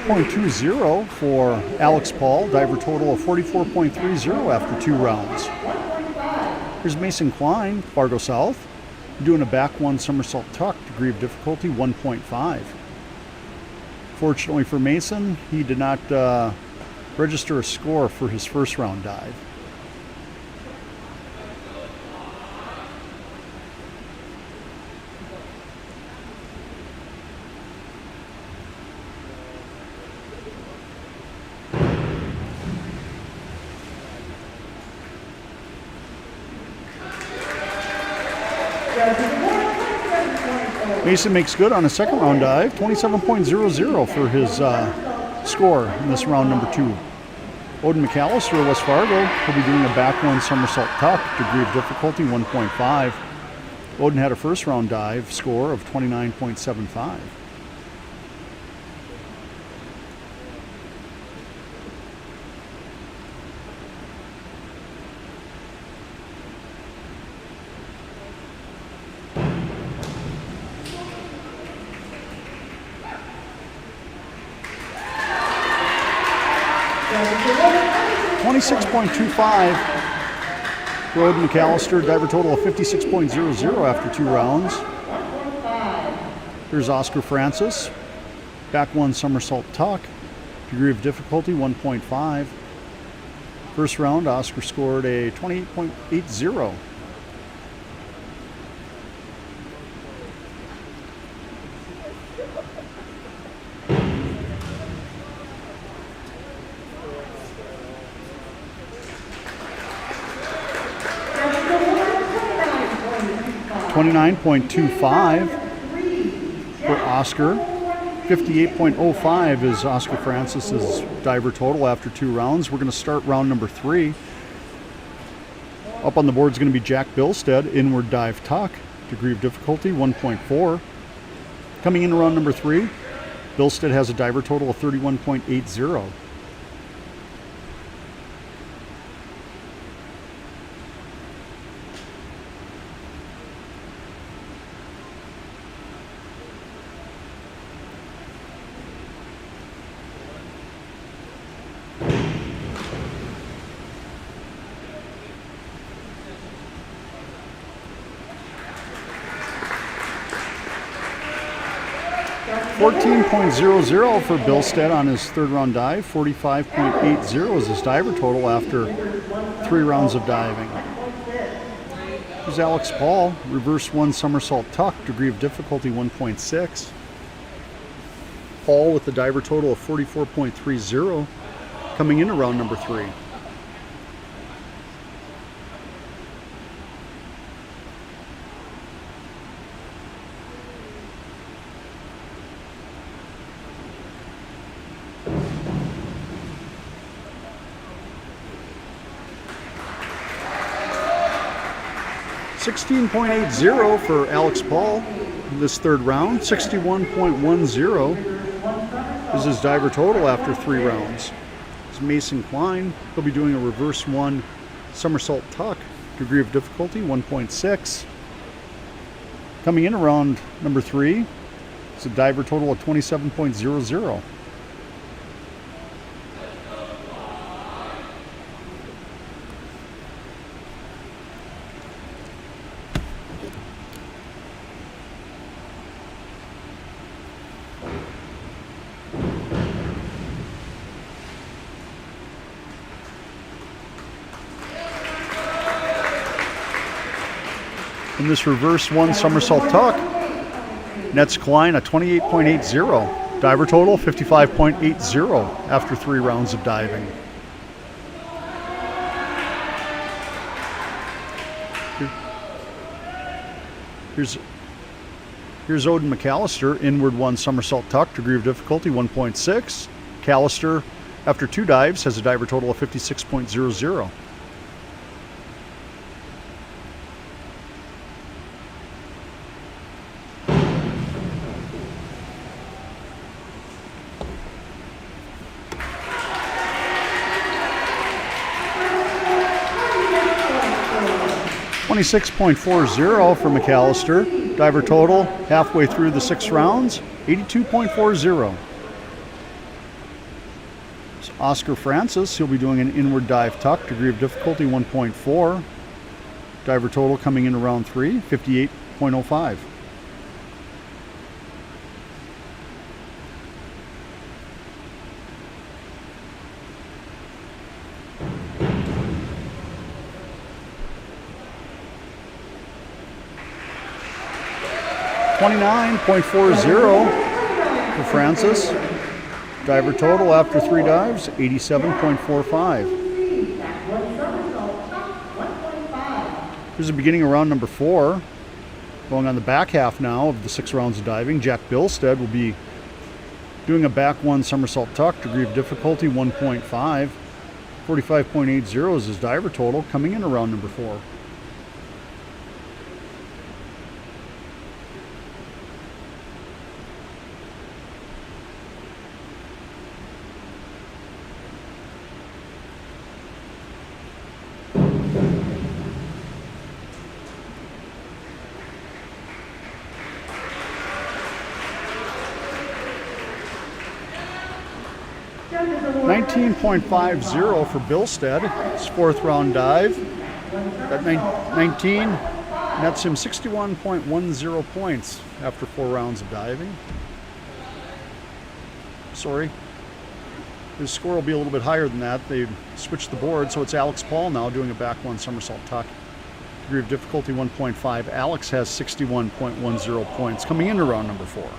.20 for Alex Paul, diver total of 44.30 after 2 rounds. Here's Mason Klein, Fargo South, doing a back one somersault tuck, degree of difficulty 1.5. Fortunately for Mason, he did not register a score for his first round dive. Mason makes good on a second round dive, 27.00 for his score in this round number 2. Odin McAllister of West Fargo will be doing a back one somersault tuck, degree of difficulty 1.5. Odin had a first round dive score of 29.75. .25 for Odin McAllister, diver total of 56.00 after 2 rounds. Here's Oscar Francis, back one somersault tuck, degree of difficulty 1.5. First round, Oscar scored a 28.80. .25 for Oscar. 58.05 is Oscar Francis's diver total after 2 rounds. We're going to start round number 3. Up on the board is going to be Jack Bilstead, inward dive tuck, degree of difficulty 1.4. Coming into round number 3, Bilstead has a diver total of 31.80. .00 for Bilstead on his third round dive. 45.80 is his diver total after 3 rounds of diving. Here's Alex Paul, reverse one somersault tuck, degree of difficulty 1.6. Paul with the diver total of 44.30 coming into round number 3. .80 for Alex Paul in this third round. 61.10 is his diver total after 3 rounds. It's Mason Klein. He'll be doing a reverse one somersault tuck, degree of difficulty 1.6. Coming in around number 3, it's a diver total of 27.00. In this reverse one somersault tuck, nets Klein a 28.80. Diver total 55.80 after 3 rounds of diving. Here's Odin McAllister, inward one somersault tuck, degree of difficulty 1.6. McAllister, after 2 dives, has a diver total of 56.00. .26.40 for McAllister. Diver total halfway through the 6 rounds, 82.40. So Oscar Francis, he'll be doing an inward dive tuck, degree of difficulty 1.4. Diver total coming into round 3, 58.05. .40 for Francis. Diver total after 3 dives, 87.45. Here's the beginning of round number 4. Going on the back half now of the 6 rounds of diving. Jack Bilstead will be doing a back 1 somersault tuck, degree of difficulty 1.5. 45.80 is his diver total coming into round number 4. .19.50 for Bilstead, his 4th round dive. That 19 nets him 61.10 points after 4 rounds of diving. Sorry, his score will be a little bit higher than that. They switched the board, so it's Alex Paul now doing a back 1 somersault tuck. Degree of difficulty 1.5. Alex has 61.10 points coming into round number 4.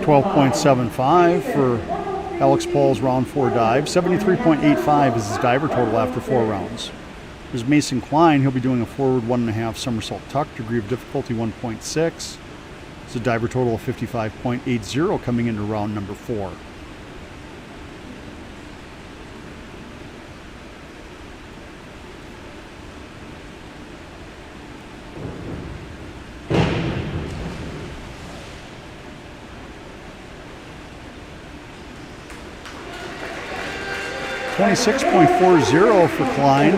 .12.75 for Alex Paul's round 4 dive. 73.85 is his diver total after 4 rounds. There's Mason Klein. He'll be doing a forward 1.5 somersault tuck, degree of difficulty 1.6. It's a diver total of 55.80 coming into round number 4. .26.40 for Klein.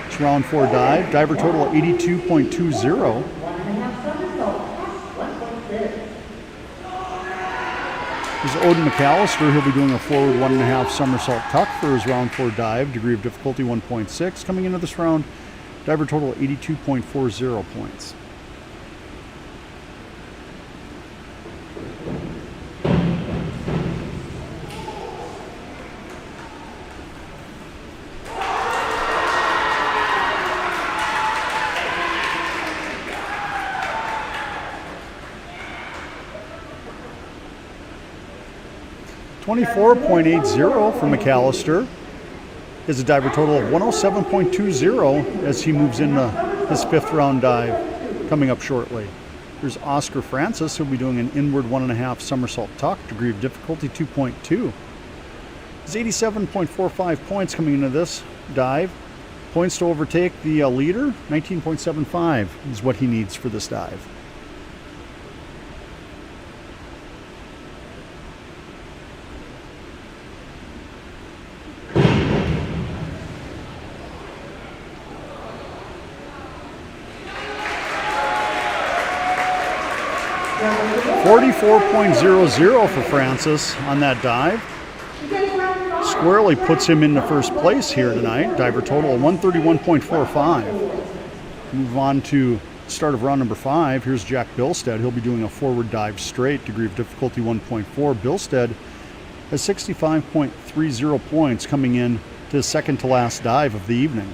It's round 4 dive. Diver total of 82.20. There's Odin McAllister. He'll be doing a forward 1.5 somersault tuck for his round 4 dive. Degree of difficulty 1.6. Coming into this round, diver total of 82.40 points. .24.80 for McAllister is a diver total of 107.20 as he moves into his 5th round dive coming up shortly. There's Oscar Francis, who'll be doing an inward 1.5 somersault tuck, degree of difficulty 2.2. He's 87.45 points coming into this dive. Points to overtake the leader, 19.75 is what he needs for this dive. .44.00 for Francis on that dive. Squarely puts him into first place here tonight. Diver total of 131.45. Move on to start of round number 5. Here's Jack Bilstead. He'll be doing a forward dive straight, degree of difficulty 1.4. Bilstead has 65.30 points coming in to his second to last dive of the evening.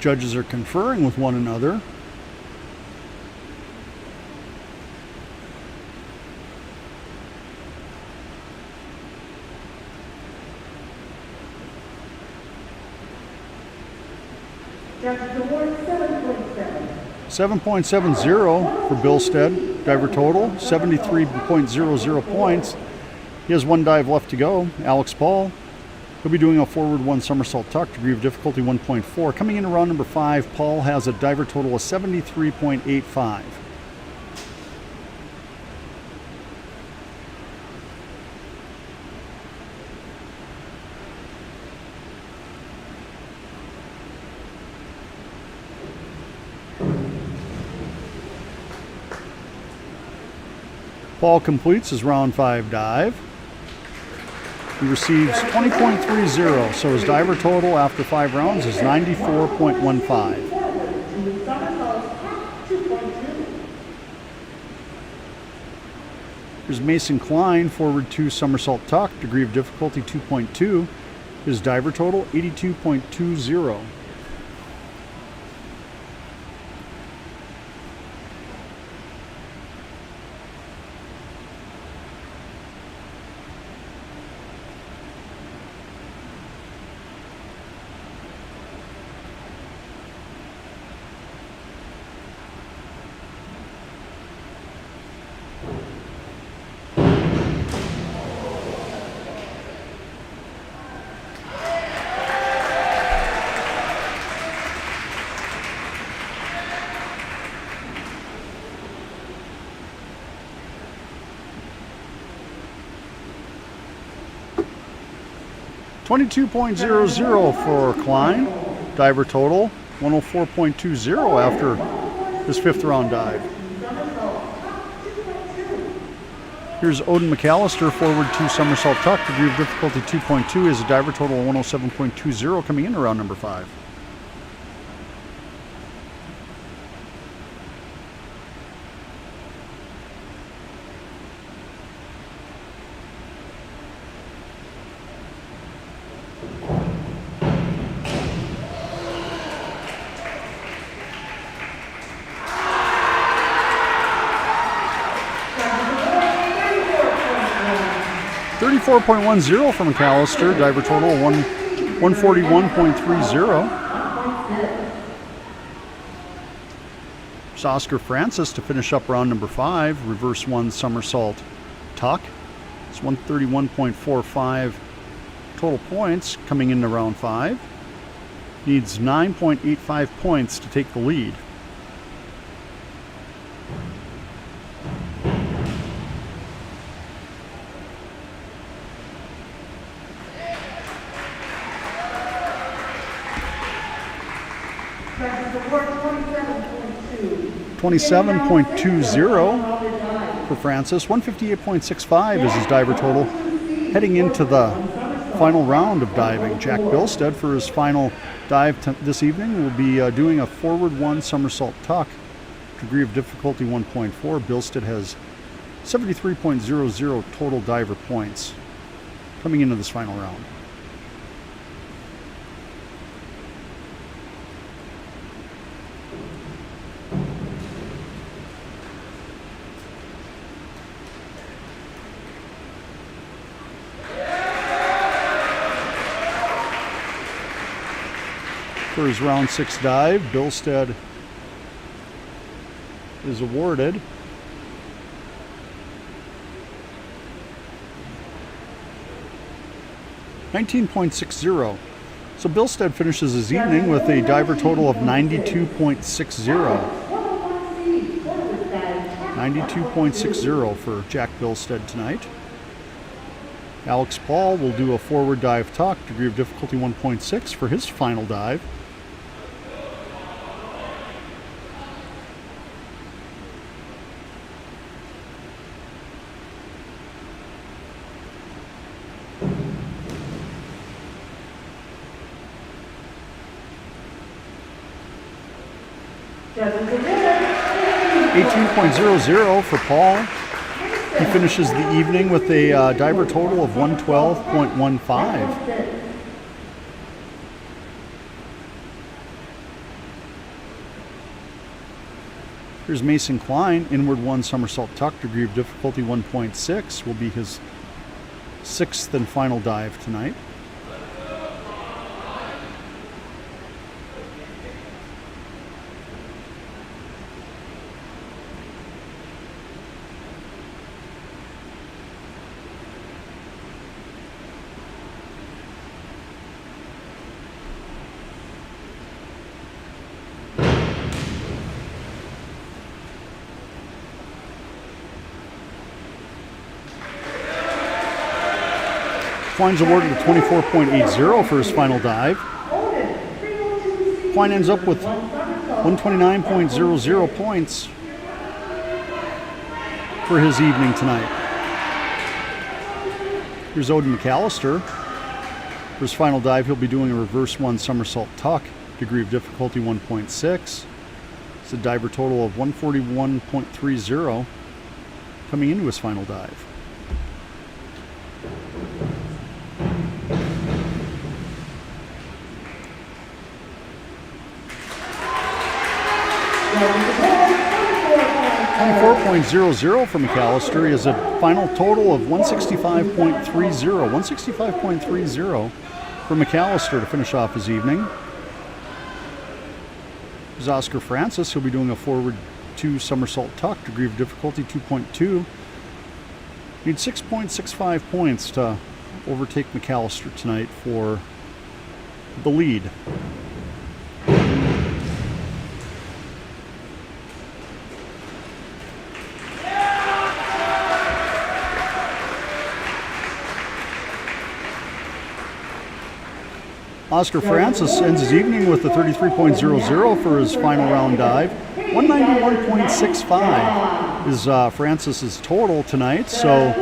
Judges are conferring with one another. Judges award 7.7. 7.70 for Billstead. Diver total, 73.00 points. He has one dive left to go. Alex Paul, he'll be doing a forward one somersault tuck, degree of difficulty 1.4. Coming in around number 5, Paul has a diver total of 73.85. Paul completes his round 5 dive. He receives 20.30, so his diver total after 5 rounds is 94.15. Here's Mason Klein, forward 2 somersault tuck, degree of difficulty 2.2. His diver total 82.20. .00 for Klein. Diver total 104.20 after his 5th round dive. Here's Odin McAllister, forward 2 somersault tuck, degree of difficulty 2.2. Is a diver total of 107.20 coming in around number 5. .34.10 from McAllister, diver total 141.30. It's Oscar Francis to finish up round number 5, reverse 1 somersault tuck. It's 131.45 total points coming into round 5. Needs 9.85 points to take the lead. Judges award 27.2. 27.20 for Francis. 158.65 is his diver total. Heading into the final round of diving, Jack Billstead, for his final dive this evening, will be doing a forward 1 somersault tuck, degree of difficulty 1.4. Billstead has 73.00 total diver points coming into this final round. For his round 6 dive, Billstead is awarded $19.60. So Billstead finishes his evening with a diver total of 92.60. 92.60 for Jack Billstead tonight. Alex Paul will do a forward dive tuck, degree of difficulty 1.6 for his final dive. Judges award 18.00 for Paul. He finishes the evening with a diver total of 112.15. Here's Mason Klein, inward 1 somersault tuck, degree of difficulty 1.6, will be his 6th and final dive tonight. Klein's awarded a 24.80 for his final dive. Klein ends up with 129.00 points for his evening tonight. Here's Odin McAllister. For his final dive, he'll be doing a reverse 1 somersault tuck, degree of difficulty 1.6. It's a diver total of 141.30 coming into his final dive. .00 for McAllister. He has a final total of 165.30. 165.30 for McAllister to finish off his evening. There's Oscar Francis. He'll be doing a forward 2 somersault tuck, degree of difficulty 2.2. Need 6.65 points to overtake McAllister tonight for the lead. Oscar Francis ends his evening with a 33.00 for his final round dive. 191.65 is Francis's total tonight. So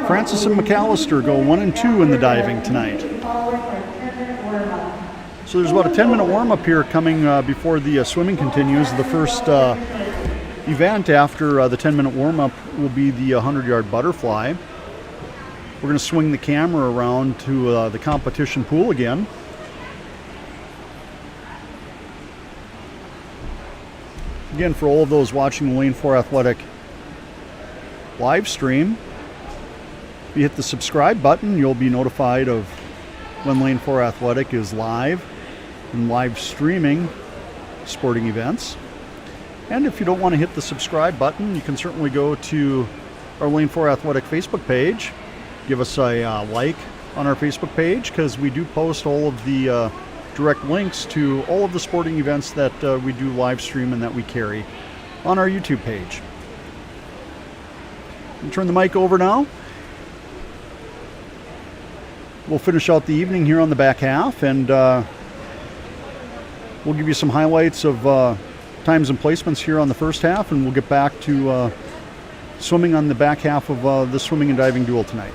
Francis and McAllister go 1 and 2 in the diving tonight. So there's about a 10-minute warm-up here coming before the swimming continues. The first event after the 10-minute warm-up will be the 100-yard butterfly. We're going to swing the camera around to the competition pool again. Again, for all of those watching the Lane 4 Athletic live stream, if you hit the subscribe button, you'll be notified of when Lane 4 Athletic is live and live streaming sporting events. And if you don't want to hit the subscribe button, you can certainly go to our Lane 4 Athletic Facebook page. Give us a like on our Facebook page, because we do post all of the direct links to all of the sporting events that we do live stream and that we carry on our YouTube page. I'll turn the mic over now. We'll finish out the evening here on the back half, and we'll give you some highlights of times and placements here on the first half, and we'll get back to swimming on the back half of the swimming and diving duel tonight.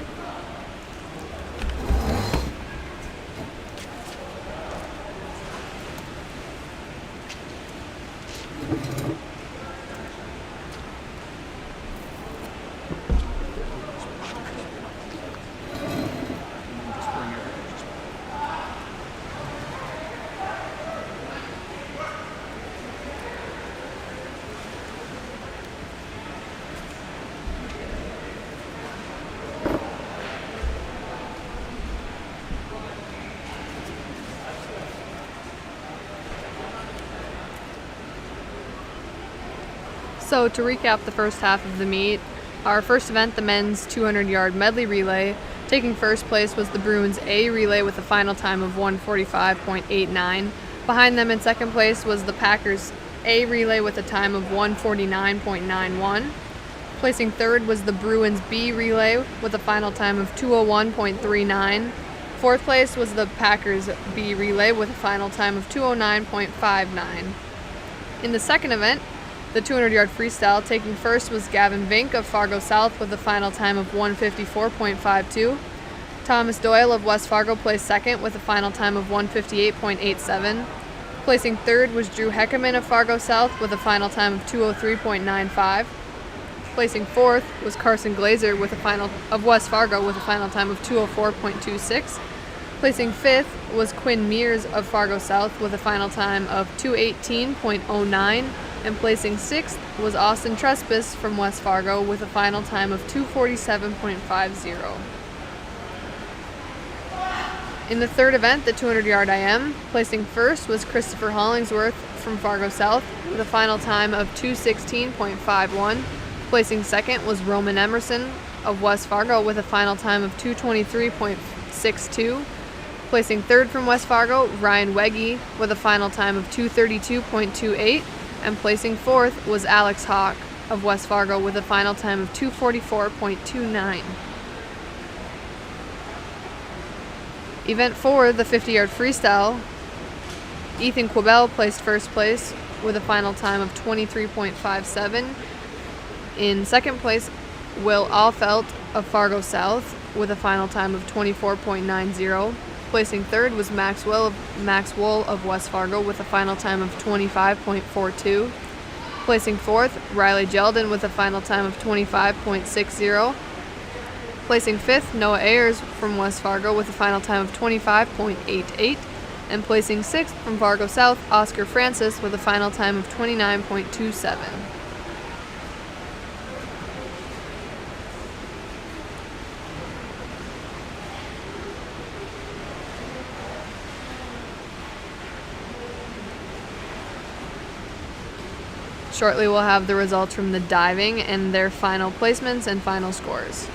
So to recap the first half of the meet, our first event, the men's 200-yard medley relay, taking first place was the Bruins A relay with a final time of 1:45.89. Behind them in second place was the Packers A relay with a time of 1:49.91. Placing third was the Bruins B relay with a final time of 2:01.39. Fourth place was the Packers B relay with a final time of 2:09.59. In the second event, the 200-yard freestyle, taking first was Gavin Vink of Fargo South with a final time of 1:54.52. Thomas Doyle of West Fargo placed second with a final time of 1:58.87. Placing third was Drew Heckerman of Fargo South with a final time of 2:03.95. Placing fourth was Carson Glazer with a final of West Fargo with a final time of 2:04.26. Placing 5th was Quinn Mears of Fargo South with a final time of 2:18.09, and placing 6th was Austin Trespass from West Fargo with a final time of 2:47.50. In the third event, the 200-yard IM, placing first was Christopher Hollingsworth from Fargo South with a final time of 2:16.51. Placing second was Roman Emerson of West Fargo with a final time of 2:23.62. Placing third from West Fargo, Ryan Wegge with a final time of 2:32.28. And placing fourth was Alex Hawk of West Fargo with a final time of 2:44.29. Event 4, the 50-yard freestyle, Ethan Quibell placed first place with a final time of 23.57. In second place, Will Allfelt of Fargo South with a final time of 24.90. Placing third was Max Wool of West Fargo with a final time of 25.42. Placing fourth, Riley Jeldon with a final time of 25.60. Placing fifth, Noah Ayers from West Fargo with a final time of 25.88. And placing sixth from Fargo South, Oscar Francis with a final time of 29.27. Shortly we'll have the results from the diving and their final placements and final scores.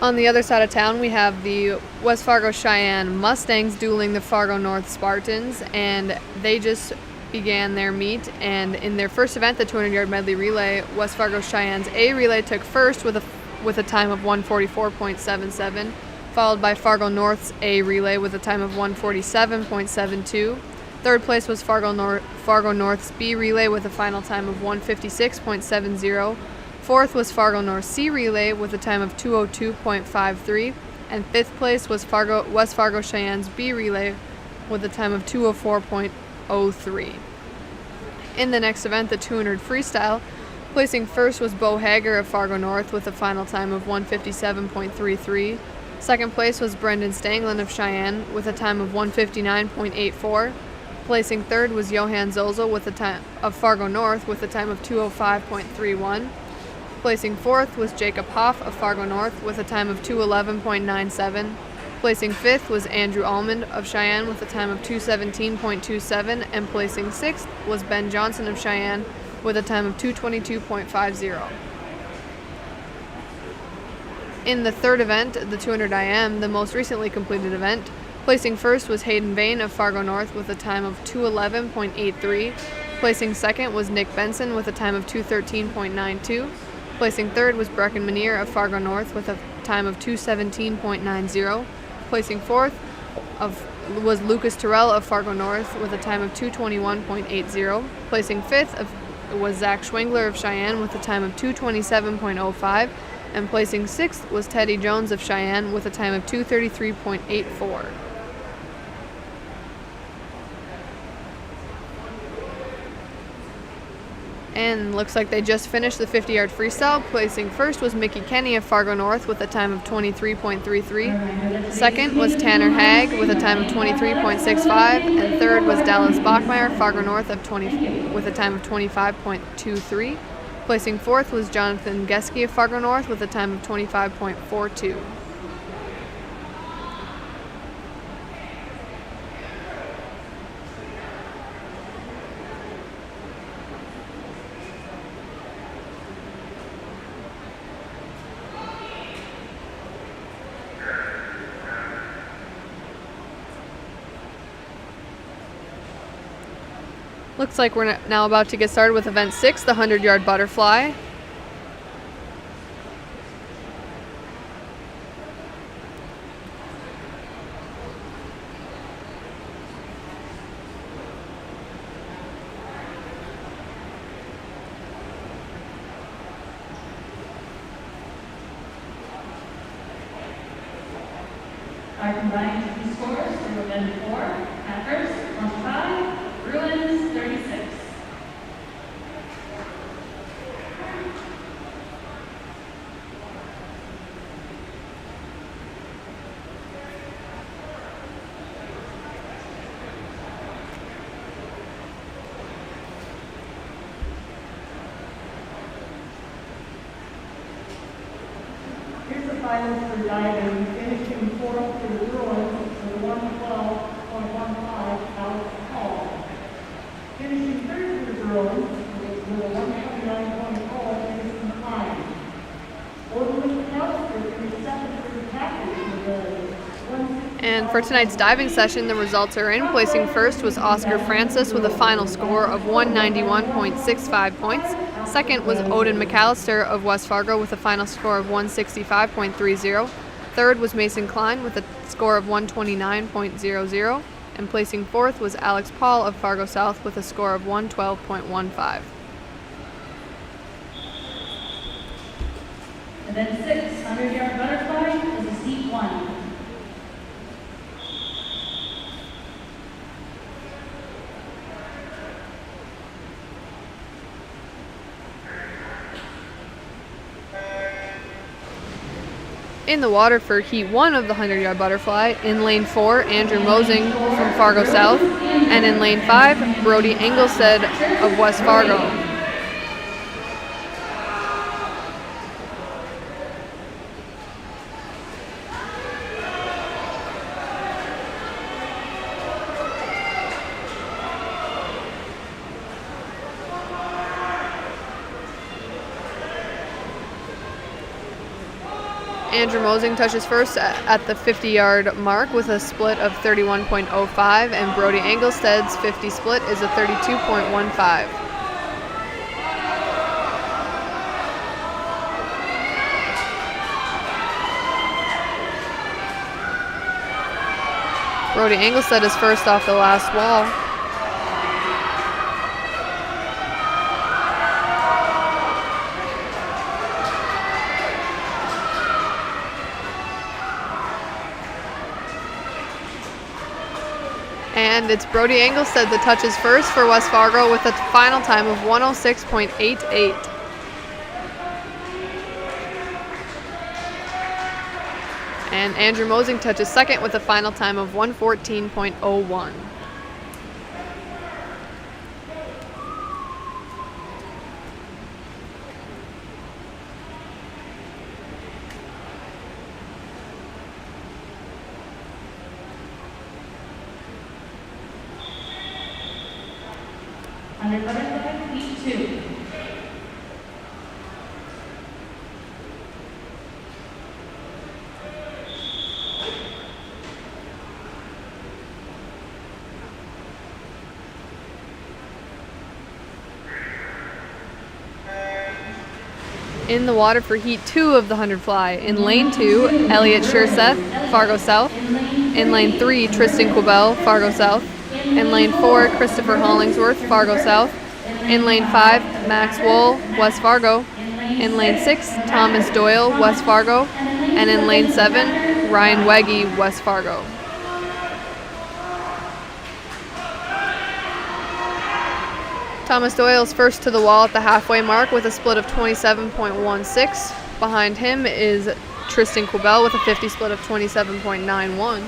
On the other side of town, we have the West Fargo Cheyenne Mustangs dueling the Fargo North Spartans, and they just began their meet. And in their first event, the 200-yard medley relay, West Fargo Cheyenne's A relay took first with a time of 1:44.77, followed by Fargo North's A relay with a time of 1:47.72. Third place was Fargo North's B relay with a final time of 1:56.70. Fourth was Fargo North C relay with a time of 2:02.53, and fifth place was West Fargo Cheyenne's B relay with a time of 2:04.03. In the next event, the 200 freestyle, placing first was Bo Hager of Fargo North with a final time of 1:57.33. Second place was Brendan Stanglin of Cheyenne with a time of 1:59.84. Placing third was Johan Zozel with a time of Fargo North with a time of 2:05.31. Placing fourth was Jacob Hoff of Fargo North with a time of 2:11.97. Placing fifth was Andrew Almond of Cheyenne with a time of 2:17.27, and placing sixth was Ben Johnson of Cheyenne with a time of 2:22.50. In the third event, the 200 IM, the most recently completed event, placing first was Hayden Vane of Fargo North with a time of 2:11.83. Placing second was Nick Benson with a time of 2:13.92. Placing third was Brecken Manier of Fargo North with a time of 2:17.90. Placing fourth was Lucas Terrell of Fargo North with a time of 2:21.80. Placing fifth was Zach Schwengler of Cheyenne with a time of 2:27.05. And placing sixth was Teddy Jones of Cheyenne with a time of 2:33.84. And looks like they just finished the 50-yard freestyle. Placing first was Mickey Kenny of Fargo North with a time of 23.33. Second was Tanner Hagg with a time of 23.65. And third was Dallas Bachmeyer, Fargo North with a time of 25.23. Placing fourth was Jonathan Geske of Fargo North with a time of 25.42. Looks like we're now about to get started with event 6, the 100-yard butterfly. Our combined team scores for event 4, Packers 25, Bruins 36. Here's the finals for diving, finishing fourth for the Bruins with 112.15 Alex Hall. Finishing third for the Bruins with a 129.4 Jason Klein. Odin McAllister finished second for the Packers with a 160. And for tonight's diving session, the results are in. Placing first was Oscar Francis with a final score of 191.65 points. Second was Odin McAllister of West Fargo with a final score of 165.30. Third was Mason Klein with a score of 129.00. And placing fourth was Alex Paul of Fargo South with a score of 112.15. Event 6, 100-yard butterfly is a seat 1. In the water for Heat 1 of the 100-yard butterfly, in Lane 4, Andrew Mosing from Fargo South, and in Lane 5, Brody Engelstead of West Fargo. Andrew Mosing touches first at the 50-yard mark with a split of 31.05, and Brody Engelstead's 50 split is a 32.15. Brody Engelstead is first off the last wall. And it's Brody Engelstead that touches first for West Fargo with a final time of 106.88. And Andrew Mosing touches second with a final time of 114.01. Under butterfly, Heat 2. In the water for Heat 2 of the 100 fly, in Lane 2, Elliot Schurseth, Fargo South. In Lane 3, Tristan Quibell, Fargo South. In Lane 4, Christopher Hollingsworth, Fargo South. In Lane 5, Max Wool, West Fargo. In Lane 6, Thomas Doyle, West Fargo. And in Lane 7, Ryan Wegge, West Fargo. Thomas Doyle's first to the wall at the halfway mark with a split of 27.16. Behind him is Tristan Quibell with a 50 split of 27.91.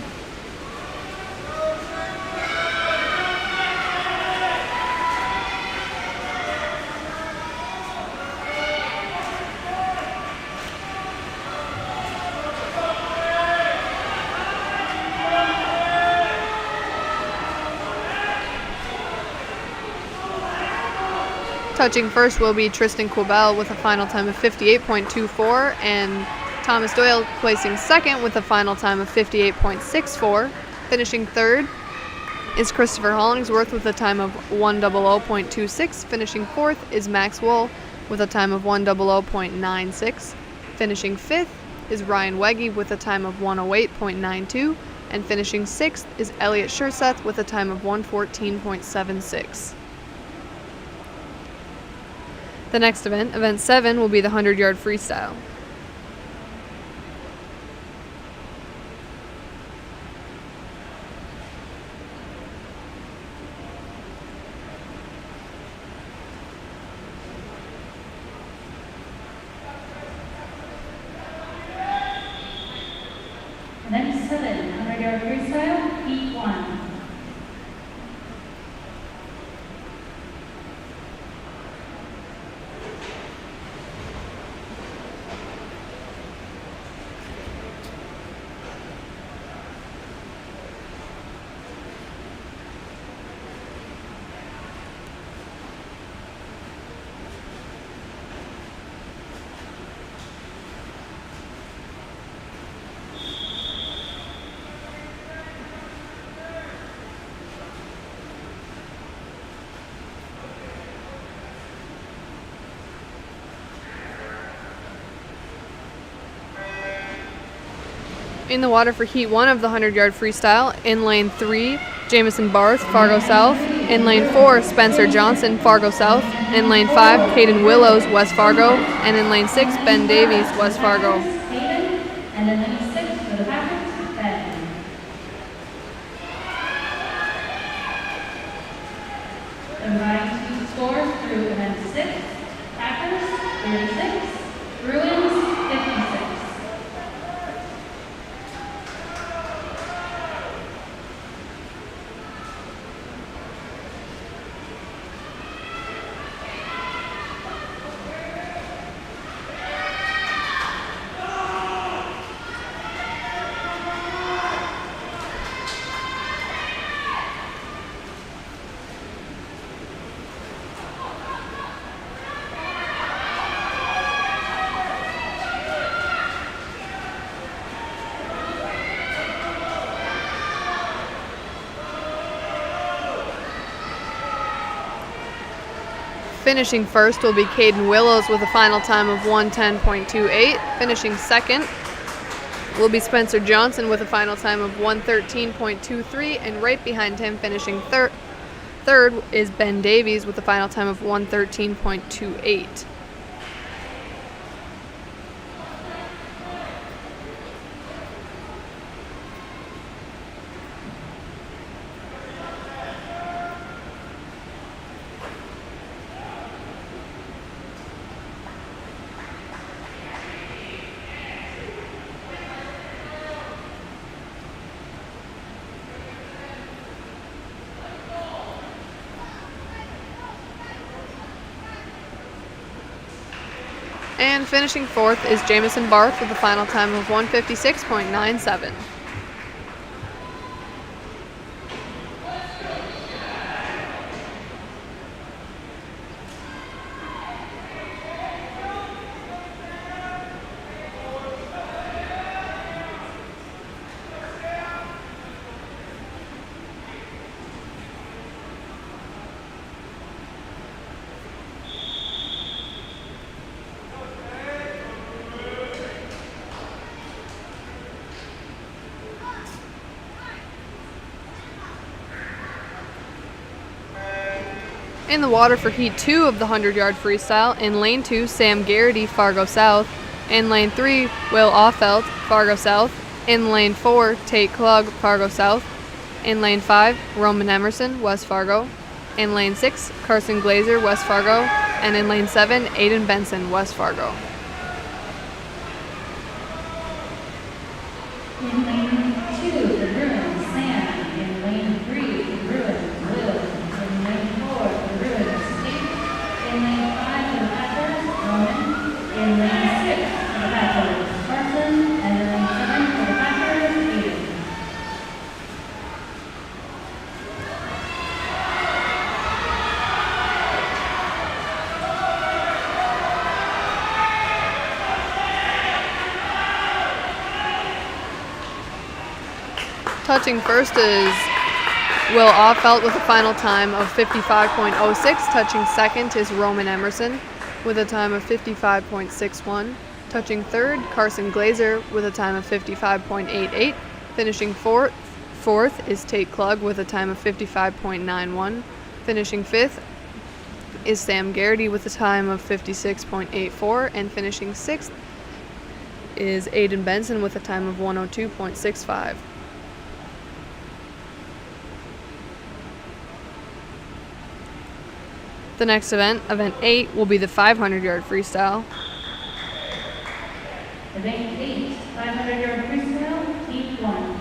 Touching first will be Tristan Quibell with a final time of 58.24, and Thomas Doyle placing second with a final time of 58.64. Finishing third is Christopher Hollingsworth with a time of 1:00.26. Finishing fourth is Max Wool with a time of 1:00.96. Finishing fifth is Ryan Wegge with a time of 1:08.92. And finishing sixth is Elliot Schurseth with a time of 1:14.76. The next event, Event 7, will be the 100-yard freestyle. Event 7, 100-yard freestyle, heat 1. In the water for Heat 1 of the 100-yard freestyle, in lane 3, Jamison Barth, Fargo South. In lane 4, Spencer Johnson, Fargo South. In lane 5, Caden Willows, West Fargo. And in lane 6, Ben Davies, West Fargo. Caden, and then lane 6 for the Packers, Ben. Combined team scores through event 6, Packers 36, Bruins 56. Finishing first will be Caden Willows with a final time of 1:10.28. Finishing second will be Spencer Johnson with a final time of 1:13.23. And right behind him, finishing third is Ben Davies with a final time of 1:13.28. And finishing fourth is Jamison Barth with a final time of 1:56.97. In the water for Heat 2 of the 100-yard freestyle, in lane 2, Sam Garrity, Fargo South. In lane 3, Will Offelt, Fargo South. In lane 4, Tate Klug, Fargo South. In lane 5, Roman Emerson, West Fargo. In lane 6, Carson Glazer, West Fargo. And in lane 7, Aiden Benson, West Fargo. In lane 2, the Bruins, Sam. In lane 3, the Bruins, Will. In lane 4, the Bruins, Steve. In lane 5, for the Packers, Roman. In lane 6, for the Packers, Carson. And in lane 7, for the Packers, Aiden. Touching first is Will Offelt with a final time of 55.06. Touching second is Roman Emerson with a time of 55.61. Touching third, Carson Glazer with a time of 55.88. Finishing fourth is Tate Klug with a time of 55.91. Finishing fifth is Sam Garrity with a time of 56.84. And finishing sixth is Aiden Benson with a time of 102.65. The next event, Event 8, will be the 500-yard freestyle. Event 8, 500-yard freestyle, Heat 1.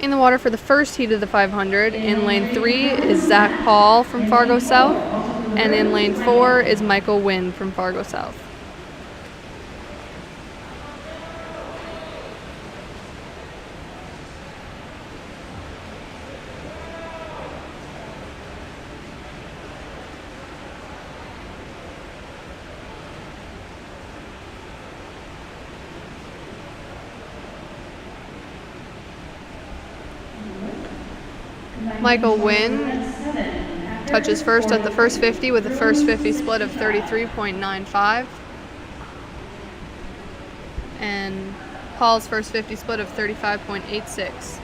In the water for the first heat of the 500, in lane 3 is Zach Paul from Fargo South, and in lane 4 is Michael Wynn from Fargo South. Michael Wynn touches first at the first 50 with a first 50 split of 33.95. And Paul's first 50 split of 35.86.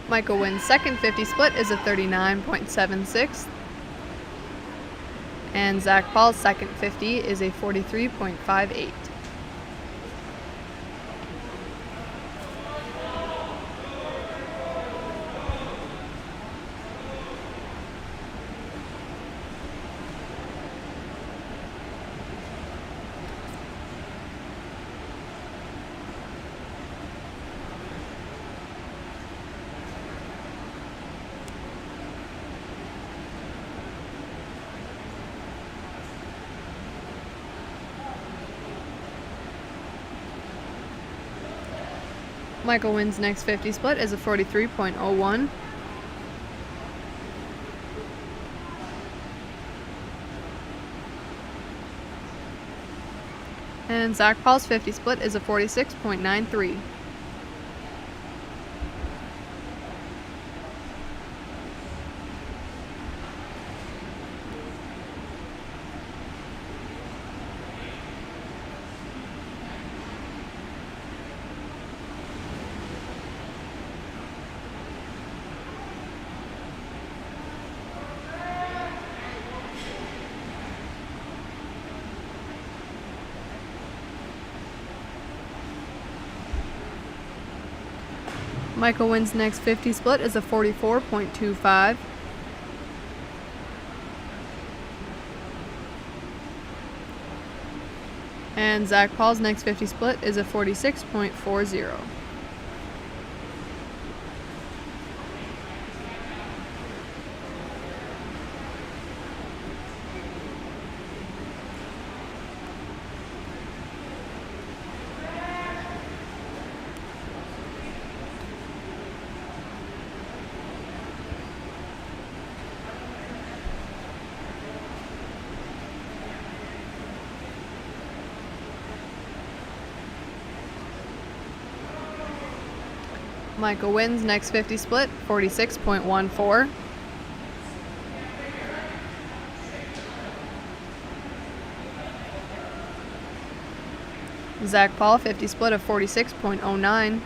Michael Wynn's second 50 split is a 39.76. And Zach Paul's second 50 is a 43.58. Michael Wynn's next 50 split is a 43.01. And Zach Paul's 50 split is a 46.93. Michael Wynn's next 50 split is a 44.25. And Zach Paul's next 50 split is a 46.40. Michael Wynn's next 50 split, 46.14. Zach Paul, 50 split of 46.09.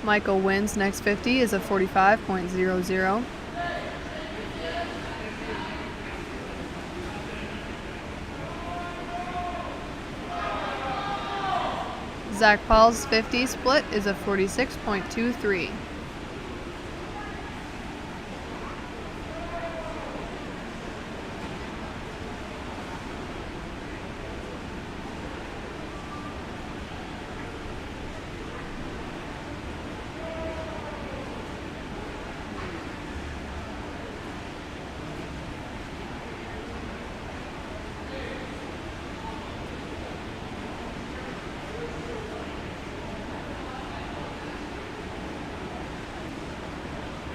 Michael Wynn's next 50 is a 45.00. Zach Paul's 50 split is a 46.23.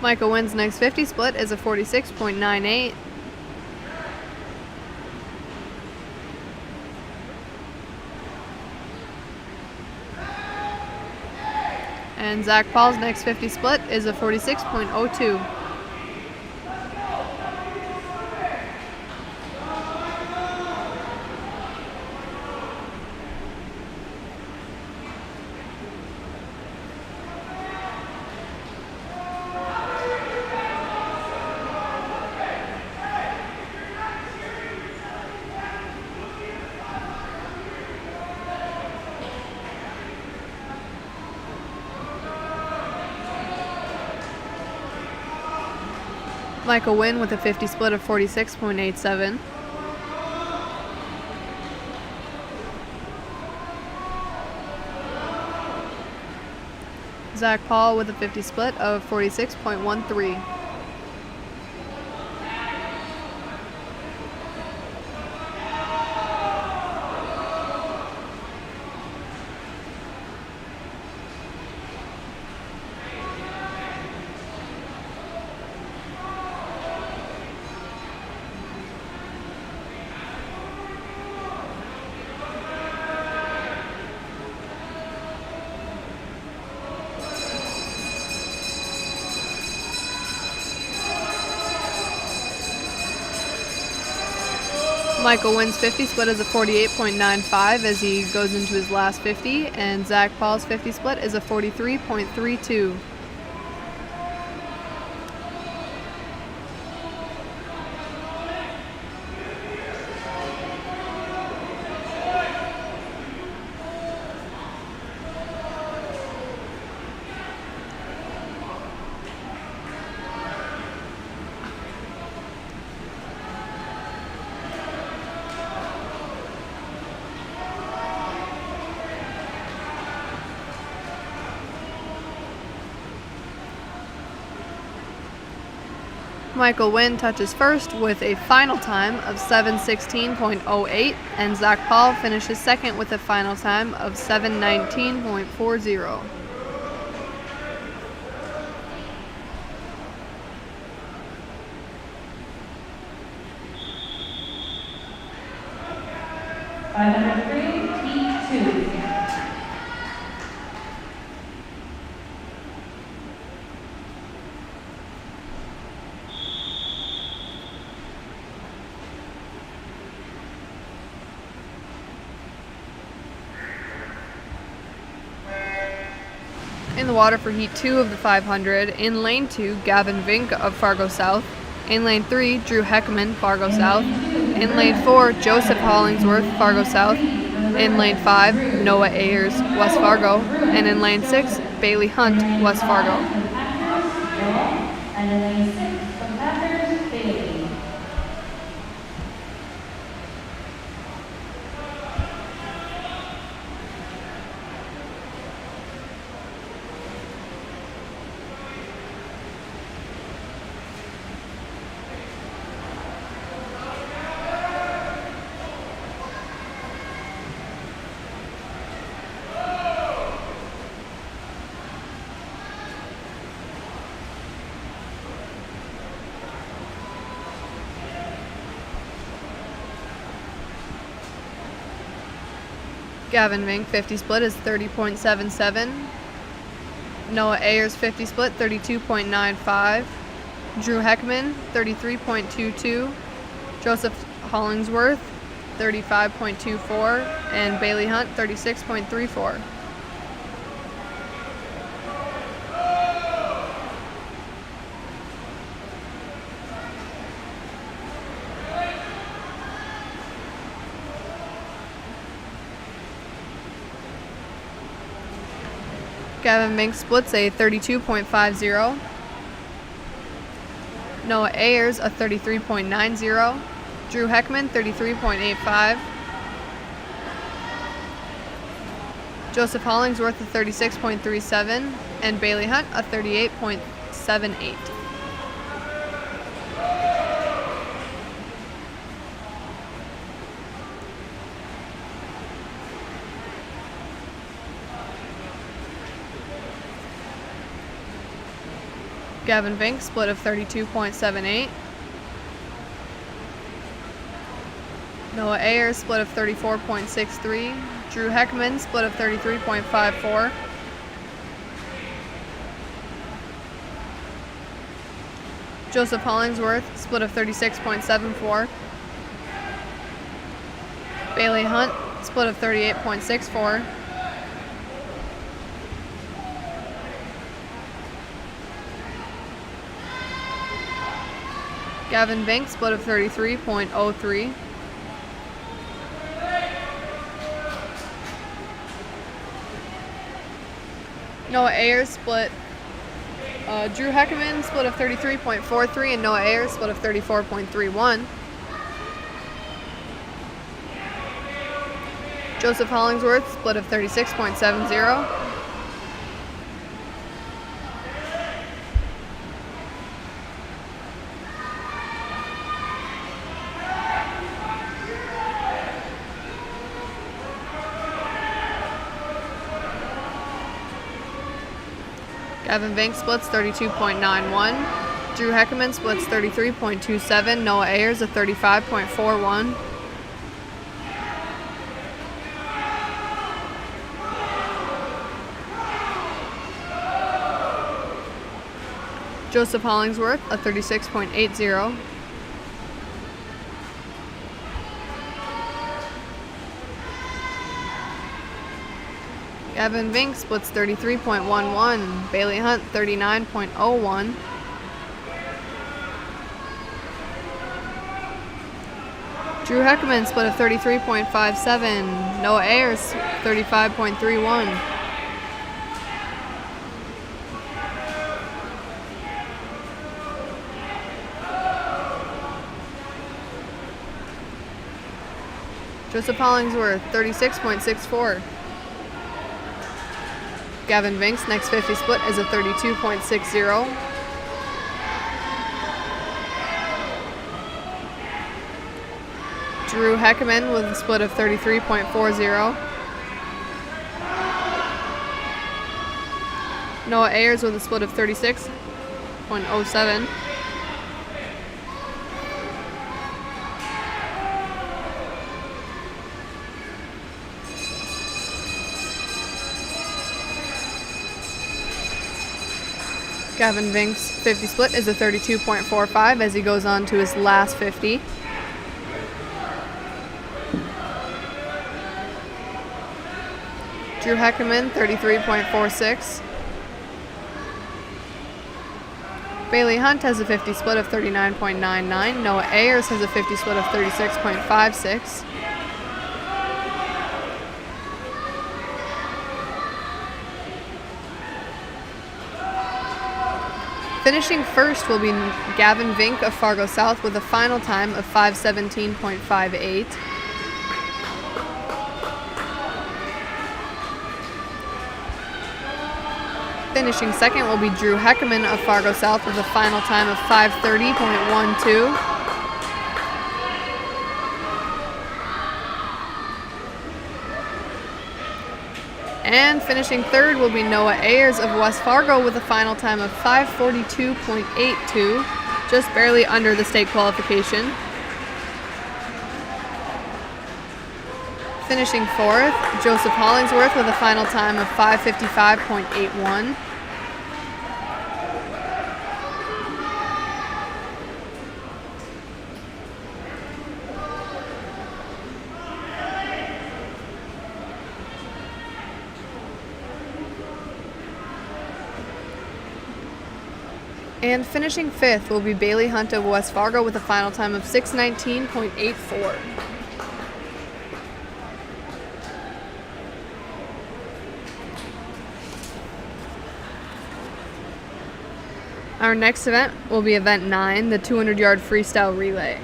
Michael Wynn's next 50 split is a 46.98. And Zach Paul's next 50 split is a 46.02. Michael Wynn with a 50 split of 46.87. Zach Paul with a 50 split of 46.13. Michael Wynn's 50 split is a 48.95 as he goes into his last 50, and Zach Paul's 50 split is a 43.32. Michael Wynn touches first with a final time of 7:16.08, and Zach Paul finishes second with a final time of 7:19.40. T2. In the water for Heat 2 of the 500, in Lane 2, Gavin Vink of Fargo South. In Lane 3, Drew Heckman, Fargo South. In Lane 4, Joseph Hollingsworth, Fargo South. In Lane 5, Noah Ayers, West Fargo. And in Lane 6, Bailey Hunt, West Fargo. And in lane 6, the Packers, Bailey. Gavin Vink 50 split is 30.77. Noah Ayers 50 split 32.95. Drew Heckman 33.22. Joseph Hollingsworth 35.24, and Bailey Hunt 36.34. Gavin Vink splits a 32.50. Noah Ayers a 33.90. Drew Heckman 33.85. Joseph Hollingsworth a 36.37, and Bailey Hunt a 38.78. Gavin Vink split of 32.78. Noah Ayers split of 34.63. Drew Heckman split of 33.54. Joseph Hollingsworth split of 36.74. Bailey Hunt split of 38.64. Gavin Vink split of 33.03. Noah Ayers split. Drew Heckman split of 33.43, and Noah Ayers split of 34.31. Joseph Hollingsworth split of 36.70. Gavin Vink splits 32.91. Drew Heckman splits 33.27. Noah Ayers a 35.41. Joseph Hollingsworth a 36.80. Gavin Vink splits 33.11. Bailey Hunt 39.01. Drew Heckman split of 33.57. Noah Ayers 35.31. Joseph Hollingsworth 36.64. Gavin Vink's next 50 split is a 32.60. Drew Heckman with a split of 33.40. Noah Ayers with a split of 36.07. Gavin Vink's 50 split is a 32.45 as he goes on to his last 50. Drew Heckman, 33.46. Bailey Hunt has a 50 split of 39.99. Noah Ayers has a 50 split of 36.56. Finishing first will be Gavin Vink of Fargo South with a final time of 5:17.58. Finishing second will be Drew Heckman of Fargo South with a final time of 5:30.12. And finishing third will be Noah Ayers of West Fargo with a final time of 5:42.82, just barely under the state qualification. Finishing fourth, Joseph Hollingsworth with a final time of 5:55.81. And finishing fifth will be Bailey Hunt of West Fargo with a final time of 6:19.84. Our next event will be event 9, the 200-yard freestyle relay.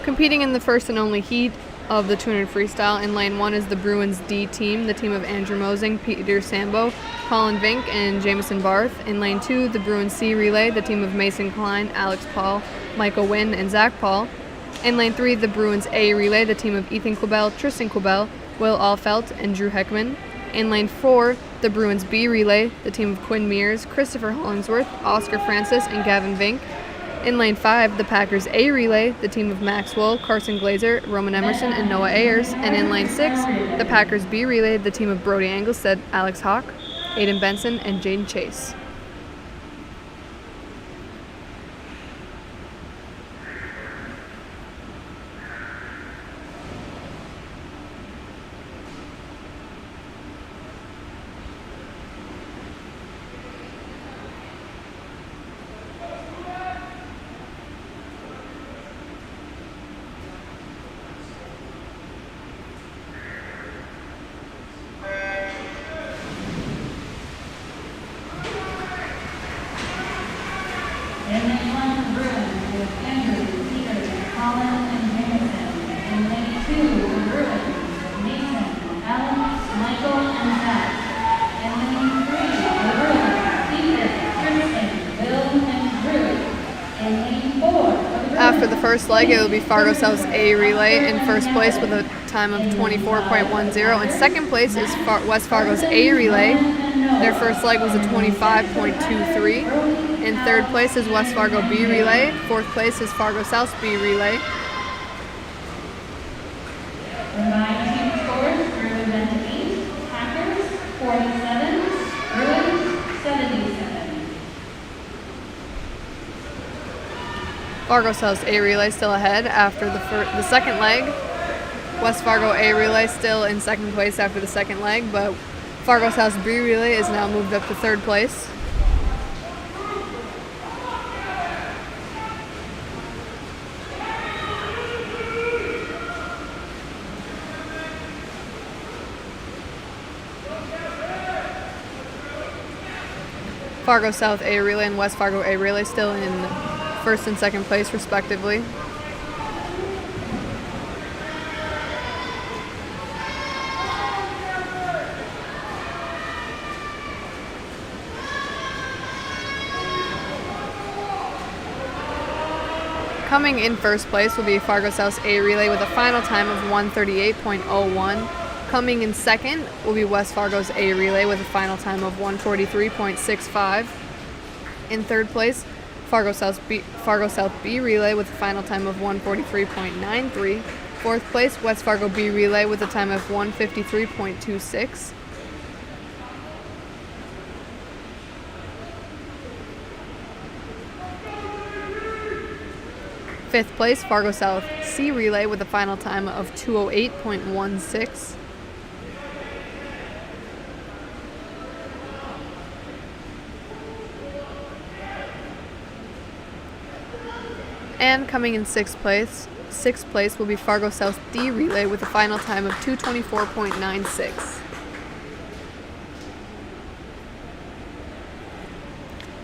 Competing in the first and only heat of the 200 freestyle in lane 1 is the Bruins D team, the team of Andrew Mosing, Peter Sambo, Colin Vink, and Jamison Barth. In lane 2, the Bruins C relay, the team of Mason Klein, Alex Paul, Michael Wynn, and Zach Paul. In lane 3, the Bruins A relay, the team of Ethan Quibell, Tristan Quibell, Will Allfelt, and Drew Heckman. In lane 4, the Bruins B relay, the team of Quinn Mears, Christopher Hollingsworth, Oscar Francis, and Gavin Vink. In lane 5, the Packers A relay, the team of Maxwell, Carson Glazer, Roman Emerson, and Noah Ayers. And in lane 6, the Packers B relay, the team of Brody Anglestead, Alex Hawk, Aiden Benson, and Jaden Chase. In lane 1 for Bruins with Andrew, Peter, Colin, and Jameson. In lane 2 for Bruins with Mason, Alex, Michael, and Zach. In lane 3 for Bruins, Peter, Tristan, Will, and Drew. In lane 4 for the Bruins. After the first leg, it will be Fargo South's A relay in first place with a time of 24.10. And second place is West Fargo's A relay. Their first leg was a 25.23. In third place is West Fargo B relay. Fourth place is Fargo South's B relay. Combined team scores for event 8, Packers 47, Bruins 77. Fargo South's A relay still ahead after the second leg. West Fargo A relay still in second place after the second leg, but Fargo South's B relay is now moved up to third place. Fargo South A relay and West Fargo A relay still in first and second place respectively. Coming in first place will be Fargo South's A relay with a final time of 1:38.01. Coming in second will be West Fargo's A relay with a final time of 1:43.65. In third place, Fargo South B relay with a final time of 1:43.93. Fourth place, West Fargo B relay with a time of 1:53.26. Fifth place, Fargo South C relay with a final time of 2:08.16. And coming in sixth place sixth place will be Fargo South D relay with a final time of 2:24.96.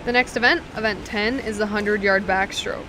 The next event, event 10, is the 100-yard backstroke.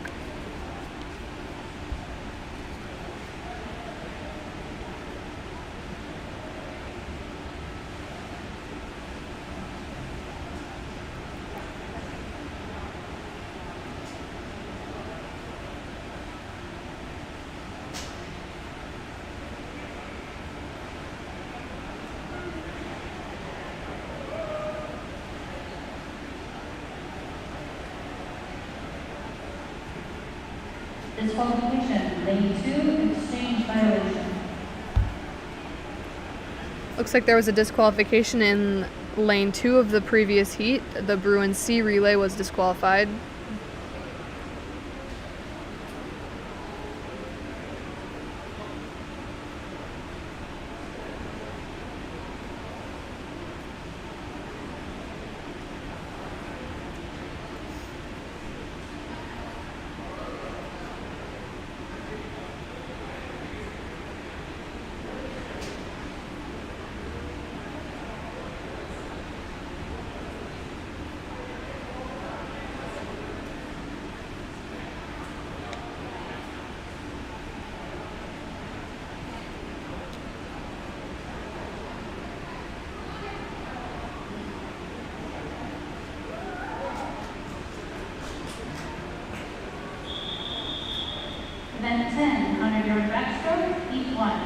Disqualification, lane 2, exchange violation. Looks like there was a disqualification in lane 2 of the previous heat. The Bruins C relay was disqualified. Event 10, 100-yard backstroke, heat 1.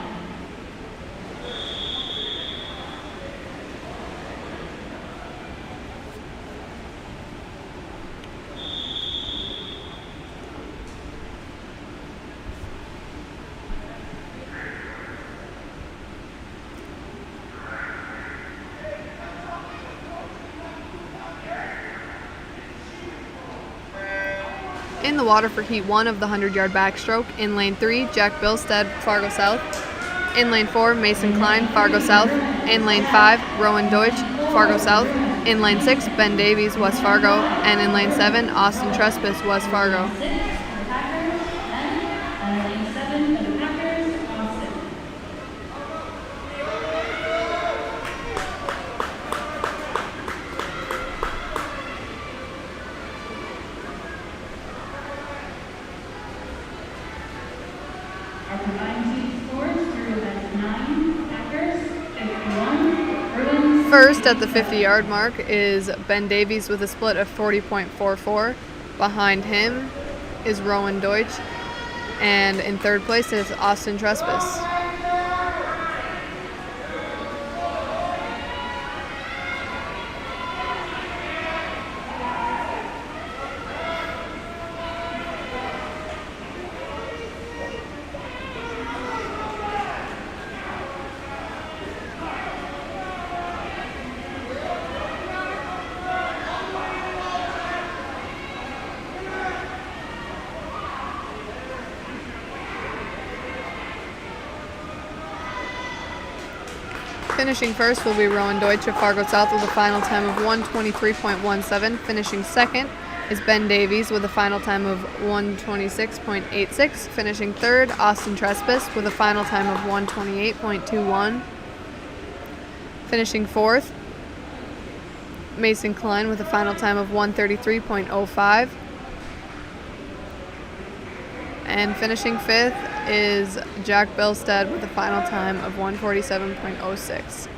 In the water for heat 1 of the 100-yard backstroke, in lane 3, Jack Bilstead, Fargo South. In lane 4, Mason Klein, Fargo South. In lane 5, Rowan Deutsch, Fargo South. In lane 6, Ben Davies, West Fargo. And in lane 7, Austin Trespass, West Fargo. 6 for the Packers, Ben. Lane 7 for the Packers, Austin. Our combined team scores through event 9, Packers, 51, Bruins. First at the 50-yard mark is Ben Davies with a split of 40.44. Behind him is Rowan Deutsch. And in third place is Austin Trespass. Finishing first will be Rowan Deutsch of Fargo South with a final time of 1:23.17. Finishing second is Ben Davies with a final time of 1:26.86. Finishing third, Austin Trespass with a final time of 1:28.21. Finishing fourth, Mason Klein with a final time of 1:33.05. And finishing fifth is Jack Bilstead with a final time of 1:47.06.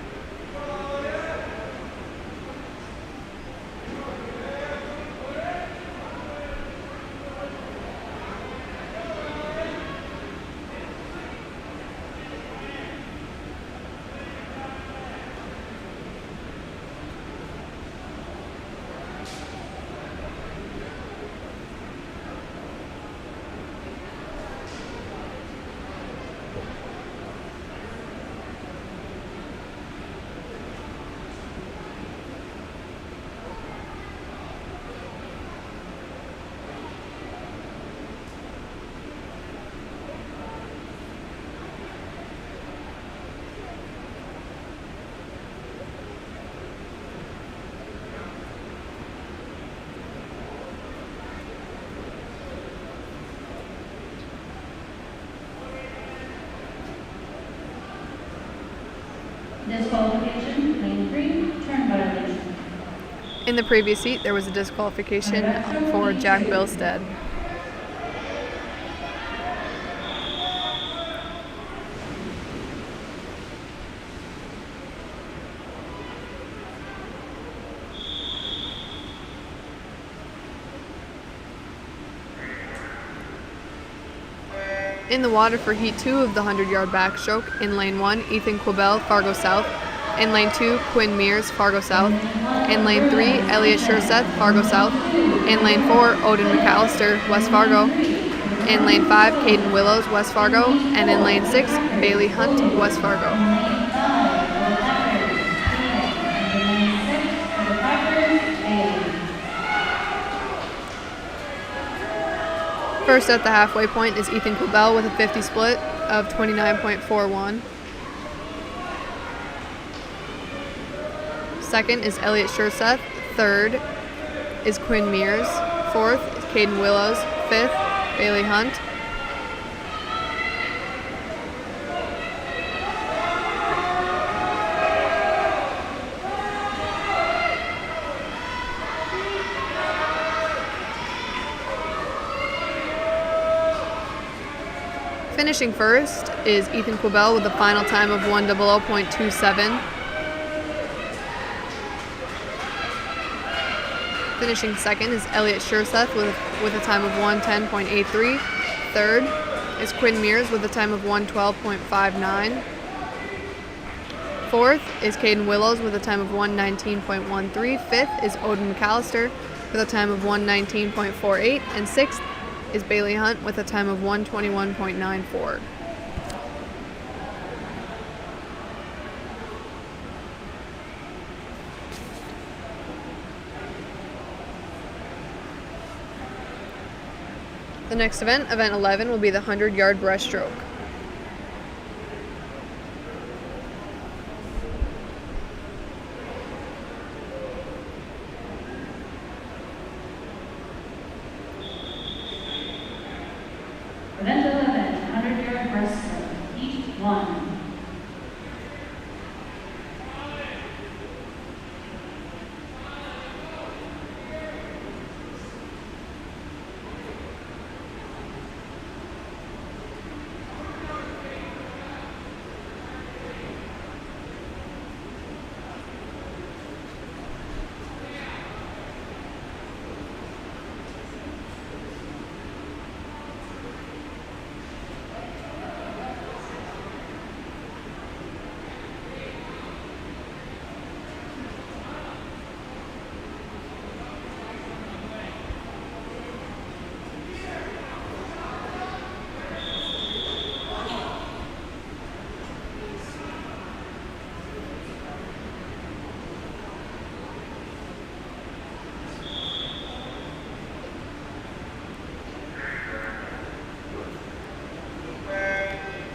Disqualification, lane 3, turn violation. In the previous heat, there was a disqualification for Jack Bilstead. In the water for Heat 2 of the 100-yard backstroke, in Lane 1, Ethan Quibell, Fargo South. In Lane 2, Quinn Mears, Fargo South. In Lane 3, Elliot Schurseth, Fargo South. In Lane 4, Odin McAllister, West Fargo. In Lane 5, Caden Willows, West Fargo. And in Lane 6, Bailey Hunt, West Fargo. First at the halfway point is Ethan Quibell with a 50 split of 29.41. Second is Elliot Schurseth. Third is Quinn Mears. Fourth is Caden Willows. Fifth, Bailey Hunt. Finishing first is Ethan Quibell with a final time of 1:00.27. Finishing second is Elliot Schurseth with a time of 1:10.83. Third is Quinn Mears with a time of 1:12.59. Fourth is Caden Willows with a time of 1:19.13. Fifth is Odin McAllister with a time of 1:19.48. And sixth is Bailey Hunt with a time of 1:21.94. The next event, event 11, will be the 100-yard breaststroke. Event 11, 100-yard breaststroke, Heat 1.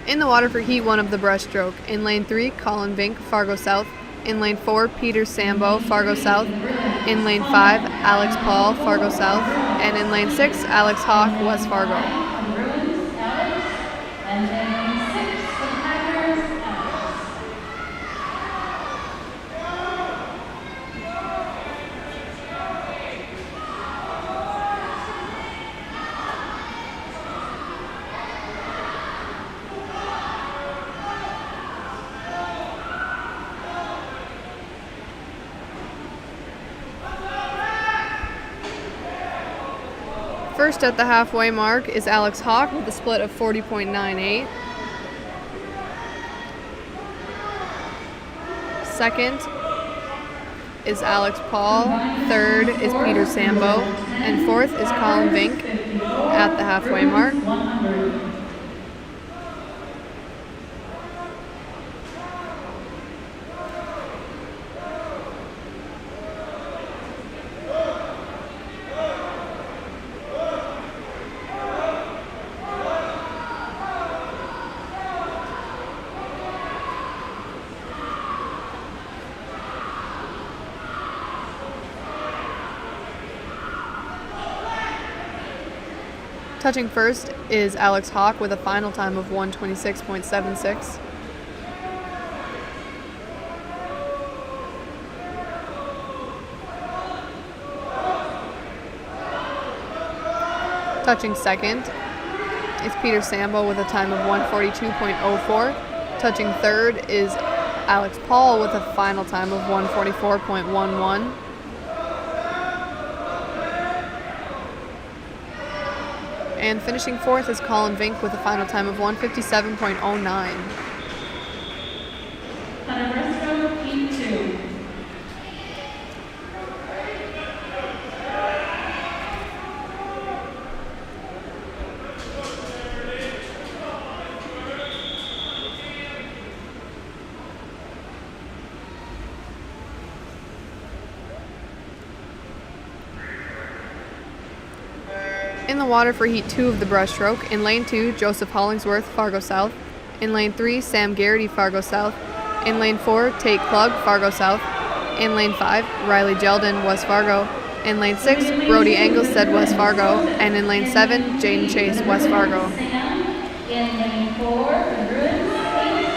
In the water for Heat 1 of the breaststroke, in Lane 3, Colin Vink, Fargo South. In Lane 4, Peter Sambo, Fargo South. In Lane 5, Alex Paul, Fargo South. And in Lane 6, Alex Hawk, West Fargo. Bruins, Alex. And then 6 for the Packers, Alex. First at the halfway mark is Alex Hawk with a split of 40.98. Second is Alex Paul. Third is Peter Sambo. And fourth is Colin Vink at the halfway mark. 100. Touching first is Alex Hawk with a final time of 1:26.76. Touching second is Peter Sambo with a time of 142.04. Touching third is Alex Paul with a final time of 144.11. And finishing fourth is Colin Vink with a final time of 157.09. Hunter Briscoe, Heat 2. In the water for Heat 2 of the breaststroke, in Lane 2, Joseph Hollingsworth, Fargo South. In Lane 3, Sam Garrity, Fargo South. In Lane 4, Tate Klug, Fargo South. In Lane 5, Riley Jeldon, West Fargo. In Lane 6, Brody Engelstead, West Fargo. And in Lane 7, Jaden Chase, West Fargo. Sam. In Lane 4, the Bruins, Tate.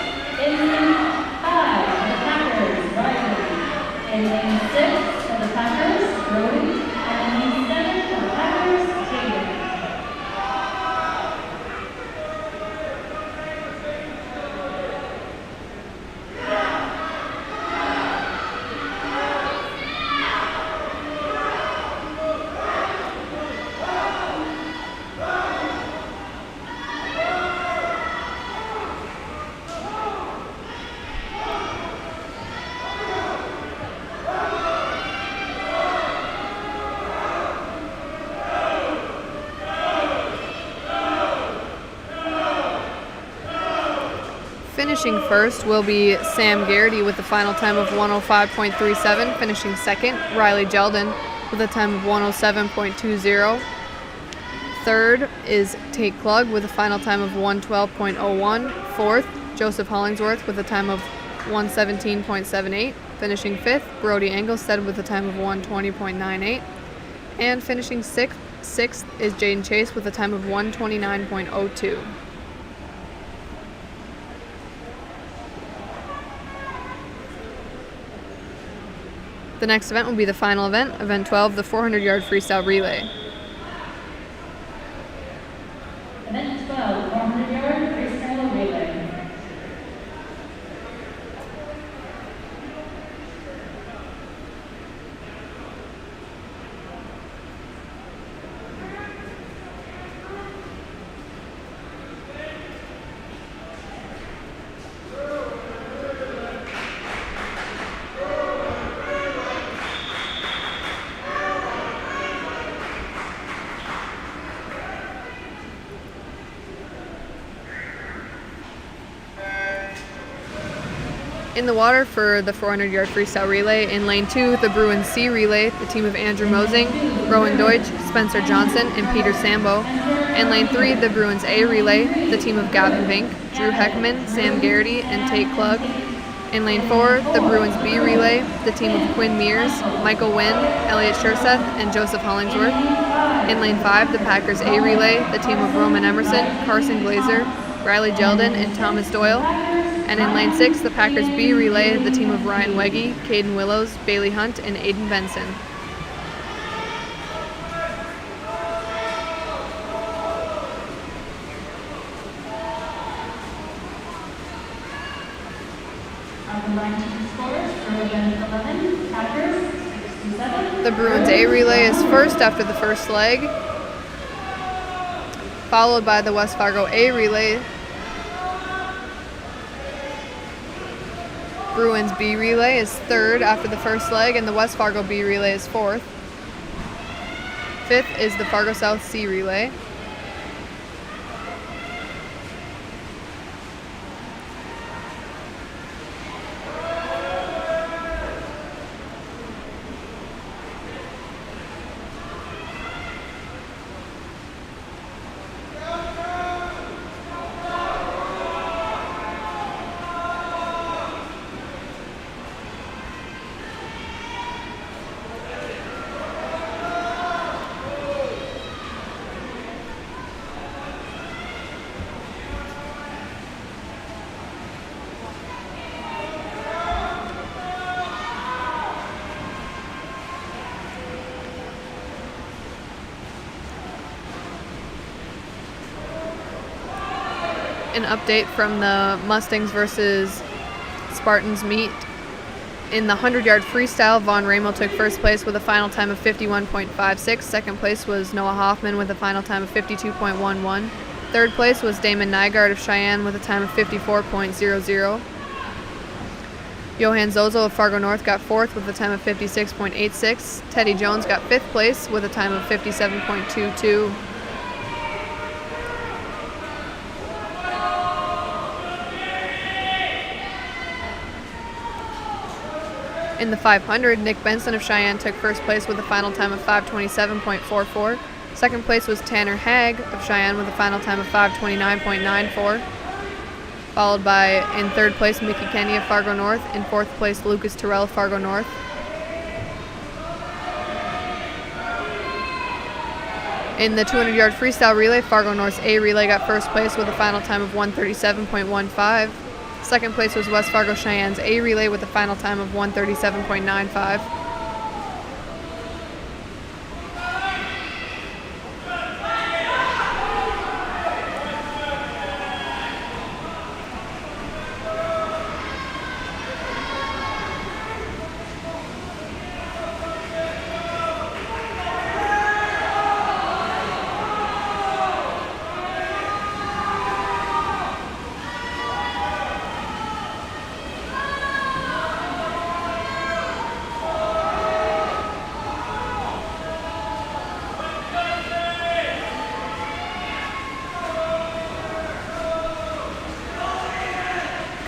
In Lane 5, the Packers, Riley. In Lane 6, for the Packers, Brody. And in Lane 7, for the Packers, Taylor. Finishing first will be Sam Garrity with a final time of 105.37. Finishing second, Riley Jeldon with a time of 107.20. Third is Tate Klug with a final time of 112.01. Fourth, Joseph Hollingsworth with a time of 117.78. Finishing fifth, Brody Engelstead with a time of 120.98. And finishing sixth is Jaden Chase with a time of 129.02. The next event will be the final event, Event 12, the 400-yard freestyle relay. Event 12, 400-yard freestyle relay. In the water for the 400-yard freestyle relay, in Lane 2, the Bruins C relay, the team of Andrew Mosing, Rowan Deutsch, Spencer Johnson, and Peter Sambo. In Lane 3, the Bruins A relay, the team of Gavin Vink, Drew Heckman, Sam Garrity, and Tate Klug. In Lane 4, the Bruins B relay, the team of Quinn Mears, Michael Wynn, Elliot Schurseth, and Joseph Hollingsworth. In Lane 5, the Packers A relay, the team of Roman Emerson, Carson Glazer, Riley Jeldon, and Thomas Doyle. And in Lane 6, the Packers B relay, the team of Ryan Wegge, Caden Willows, Bailey Hunt, and Aiden Benson. Our combined team scores for event 11, Packers 67. The Bruins A relay is first after the first leg, followed by the West Fargo A relay. Bruins B relay is third after the first leg, and the West Fargo B relay is fourth. Fifth is the Fargo South C relay. an update from the Mustangs versus Spartans meet. In the 100-yard freestyle, Vaughn Ramo took first place with a final time of 51.56. Second place was Noah Hoffman with a final time of 52.11. Third place was Damon Nygaard of Cheyenne with a time of 54.00. Johan Zozo of Fargo North got fourth with a time of 56.86. Teddy Jones got fifth place with a time of 57.22. In the 500, Nick Benson of Cheyenne took first place with a final time of 5:27.44. Second place was Tanner Hagg of Cheyenne with a final time of 5:29.94. Followed by, in third place, Mickey Kenny of Fargo North. In fourth place, Lucas Terrell of Fargo North. In the 200-yard freestyle relay, Fargo North's A relay got first place with a final time of 1:37.15. Second place was West Fargo Cheyenne's A relay with a final time of 1:37.95.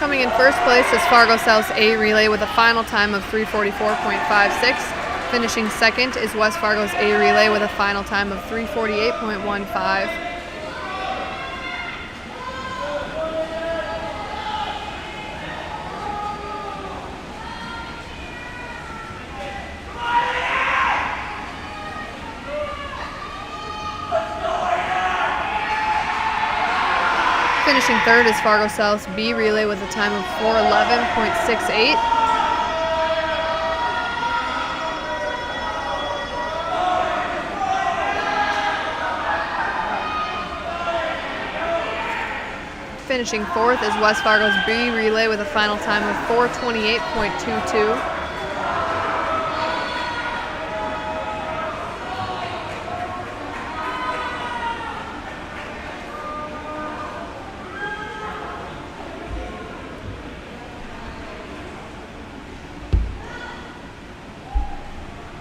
Coming in first place is Fargo South's A relay with a final time of 3:44.56. Finishing second is West Fargo's A relay with a final time of 3:48.15. Finishing third is Fargo South's B relay with a time of 4:11.68. Finishing fourth is West Fargo's B relay with a final time of 4:28.22.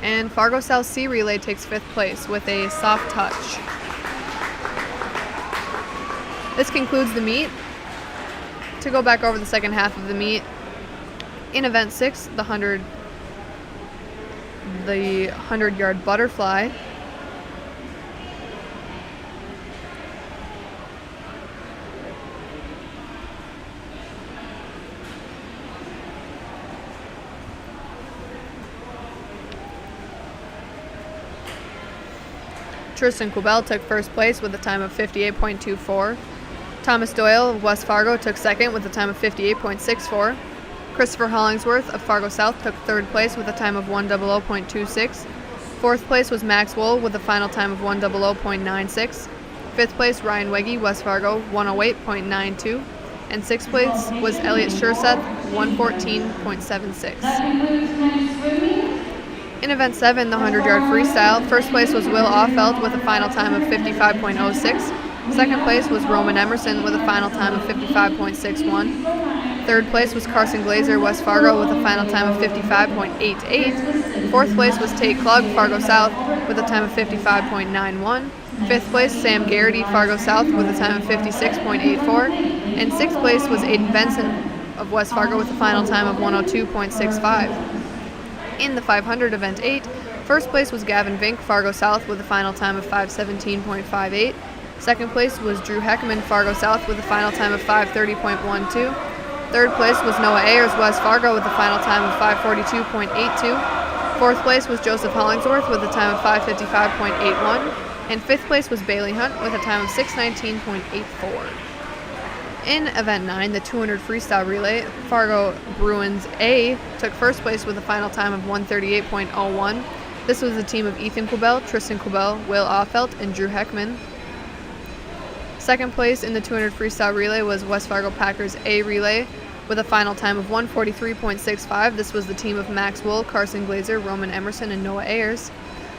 And Fargo South C relay takes fifth place with a soft touch. This concludes the meet. To go back over the second half of the meet, in event 6, the 100-yard butterfly, Tristan Quibell took first place with a time of 58.24. Thomas Doyle of West Fargo took second with a time of 58.64. Christopher Hollingsworth of Fargo South took third place with a time of 1:00.26. Fourth place was Max Wool with a final time of 1:00.96. Fifth place, Ryan Wegge, West Fargo, 1:08.92. And sixth place was Elliot Schurseth, 1:14.76. That concludes men's swimming. In event 7, the 100-yard freestyle, first place was Will Offeld with a final time of 55.06. Second place was Roman Emerson with a final time of 55.61. Third place was Carson Glazer, West Fargo, with a final time of 55.88. Fourth place was Tate Klug, Fargo South, with a time of 55.91. Fifth place, Sam Garrity, Fargo South, with a time of 56.84. And sixth place was Aiden Benson of West Fargo with a final time of 1:02.65. In the 500 event 8, first place was Gavin Vink, Fargo South, with a final time of 5:17.58. Second place was Drew Heckman, Fargo South, with a final time of 5:30.12. Third place was Noah Ayers, West Fargo, with a final time of 5:42.82. Fourth place was Joseph Hollingsworth with a time of 5:55.81. And fifth place was Bailey Hunt with a time of 6:19.84. In event 9, the 200 freestyle relay, Fargo Bruins A took first place with a final time of 1:38.01. This was a team of Ethan Quibell, Tristan Quibell, Will Offelt, and Drew Heckman. Second place in the 200 freestyle relay was West Fargo Packers A relay with a final time of 1:43.65. This was the team of Max Wool, Carson Glazer, Roman Emerson, and Noah Ayers.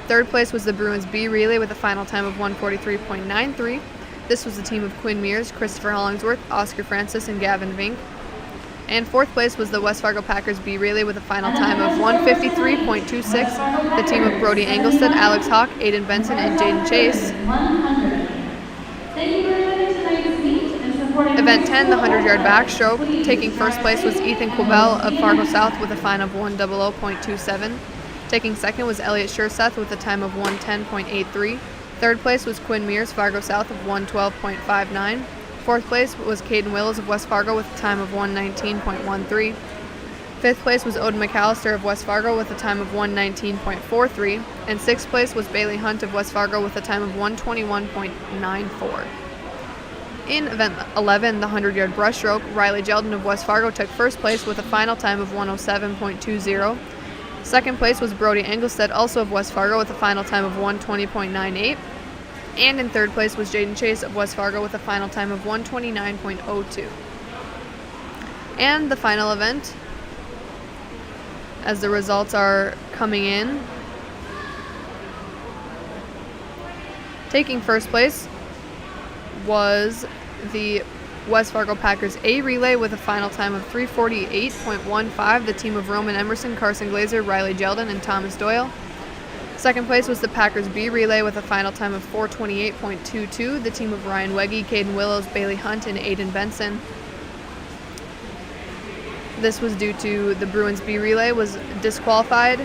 Third place was the Bruins B relay with a final time of 1:43.93. This was the team of Quinn Mears, Christopher Hollingsworth, Oscar Francis, and Gavin Vink. And fourth place was the West Fargo Packers B relay with a final time of 1:53.26. The team of Brody Engelstead, Alex Hawk, Aiden Benson, and Jaden Chase. 100. Thank you for attending tonight's meet and supporting Event 10, the 100-yard backstroke. Taking first place was Ethan Quibell of Fargo South with a final of 1:00.27. Taking second was Elliot Schurseth with a time of 1:10.83. Third place was Quinn Mears, Fargo South, of 1:12.59. Fourth place was Caden Wills of West Fargo with a time of 1:19.13. Fifth place was Odin McAllister of West Fargo with a time of 1:19.43. And sixth place was Bailey Hunt of West Fargo with a time of 1:21.94. In event 11, the 100-yard breaststroke, Riley Jeldon of West Fargo took first place with a final time of 1:07.20. Second place was Brody Engelstead, also of West Fargo, with a final time of 1:20.98. And in third place was Jaden Chase of West Fargo with a final time of 1:29.02. And the final event, as the results are coming in. Taking first place was the West Fargo Packers A relay with a final time of 3:48.15. The team of Roman Emerson, Carson Glazer, Riley Jeldon, and Thomas Doyle. Second place was the Packers B relay with a final time of 4:28.22. The team of Ryan Wegge, Caden Willows, Bailey Hunt, and Aiden Benson. This was due to the Bruins B relay was disqualified.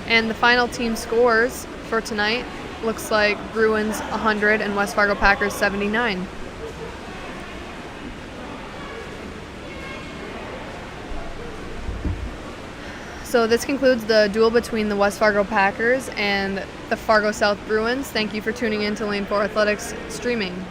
And the final team scores for tonight looks like Bruins 100 and West Fargo Packers 79. So this concludes the duel between the West Fargo Packers and the Fargo South Bruins. Thank you for tuning in to Lane 4 Athletics streaming.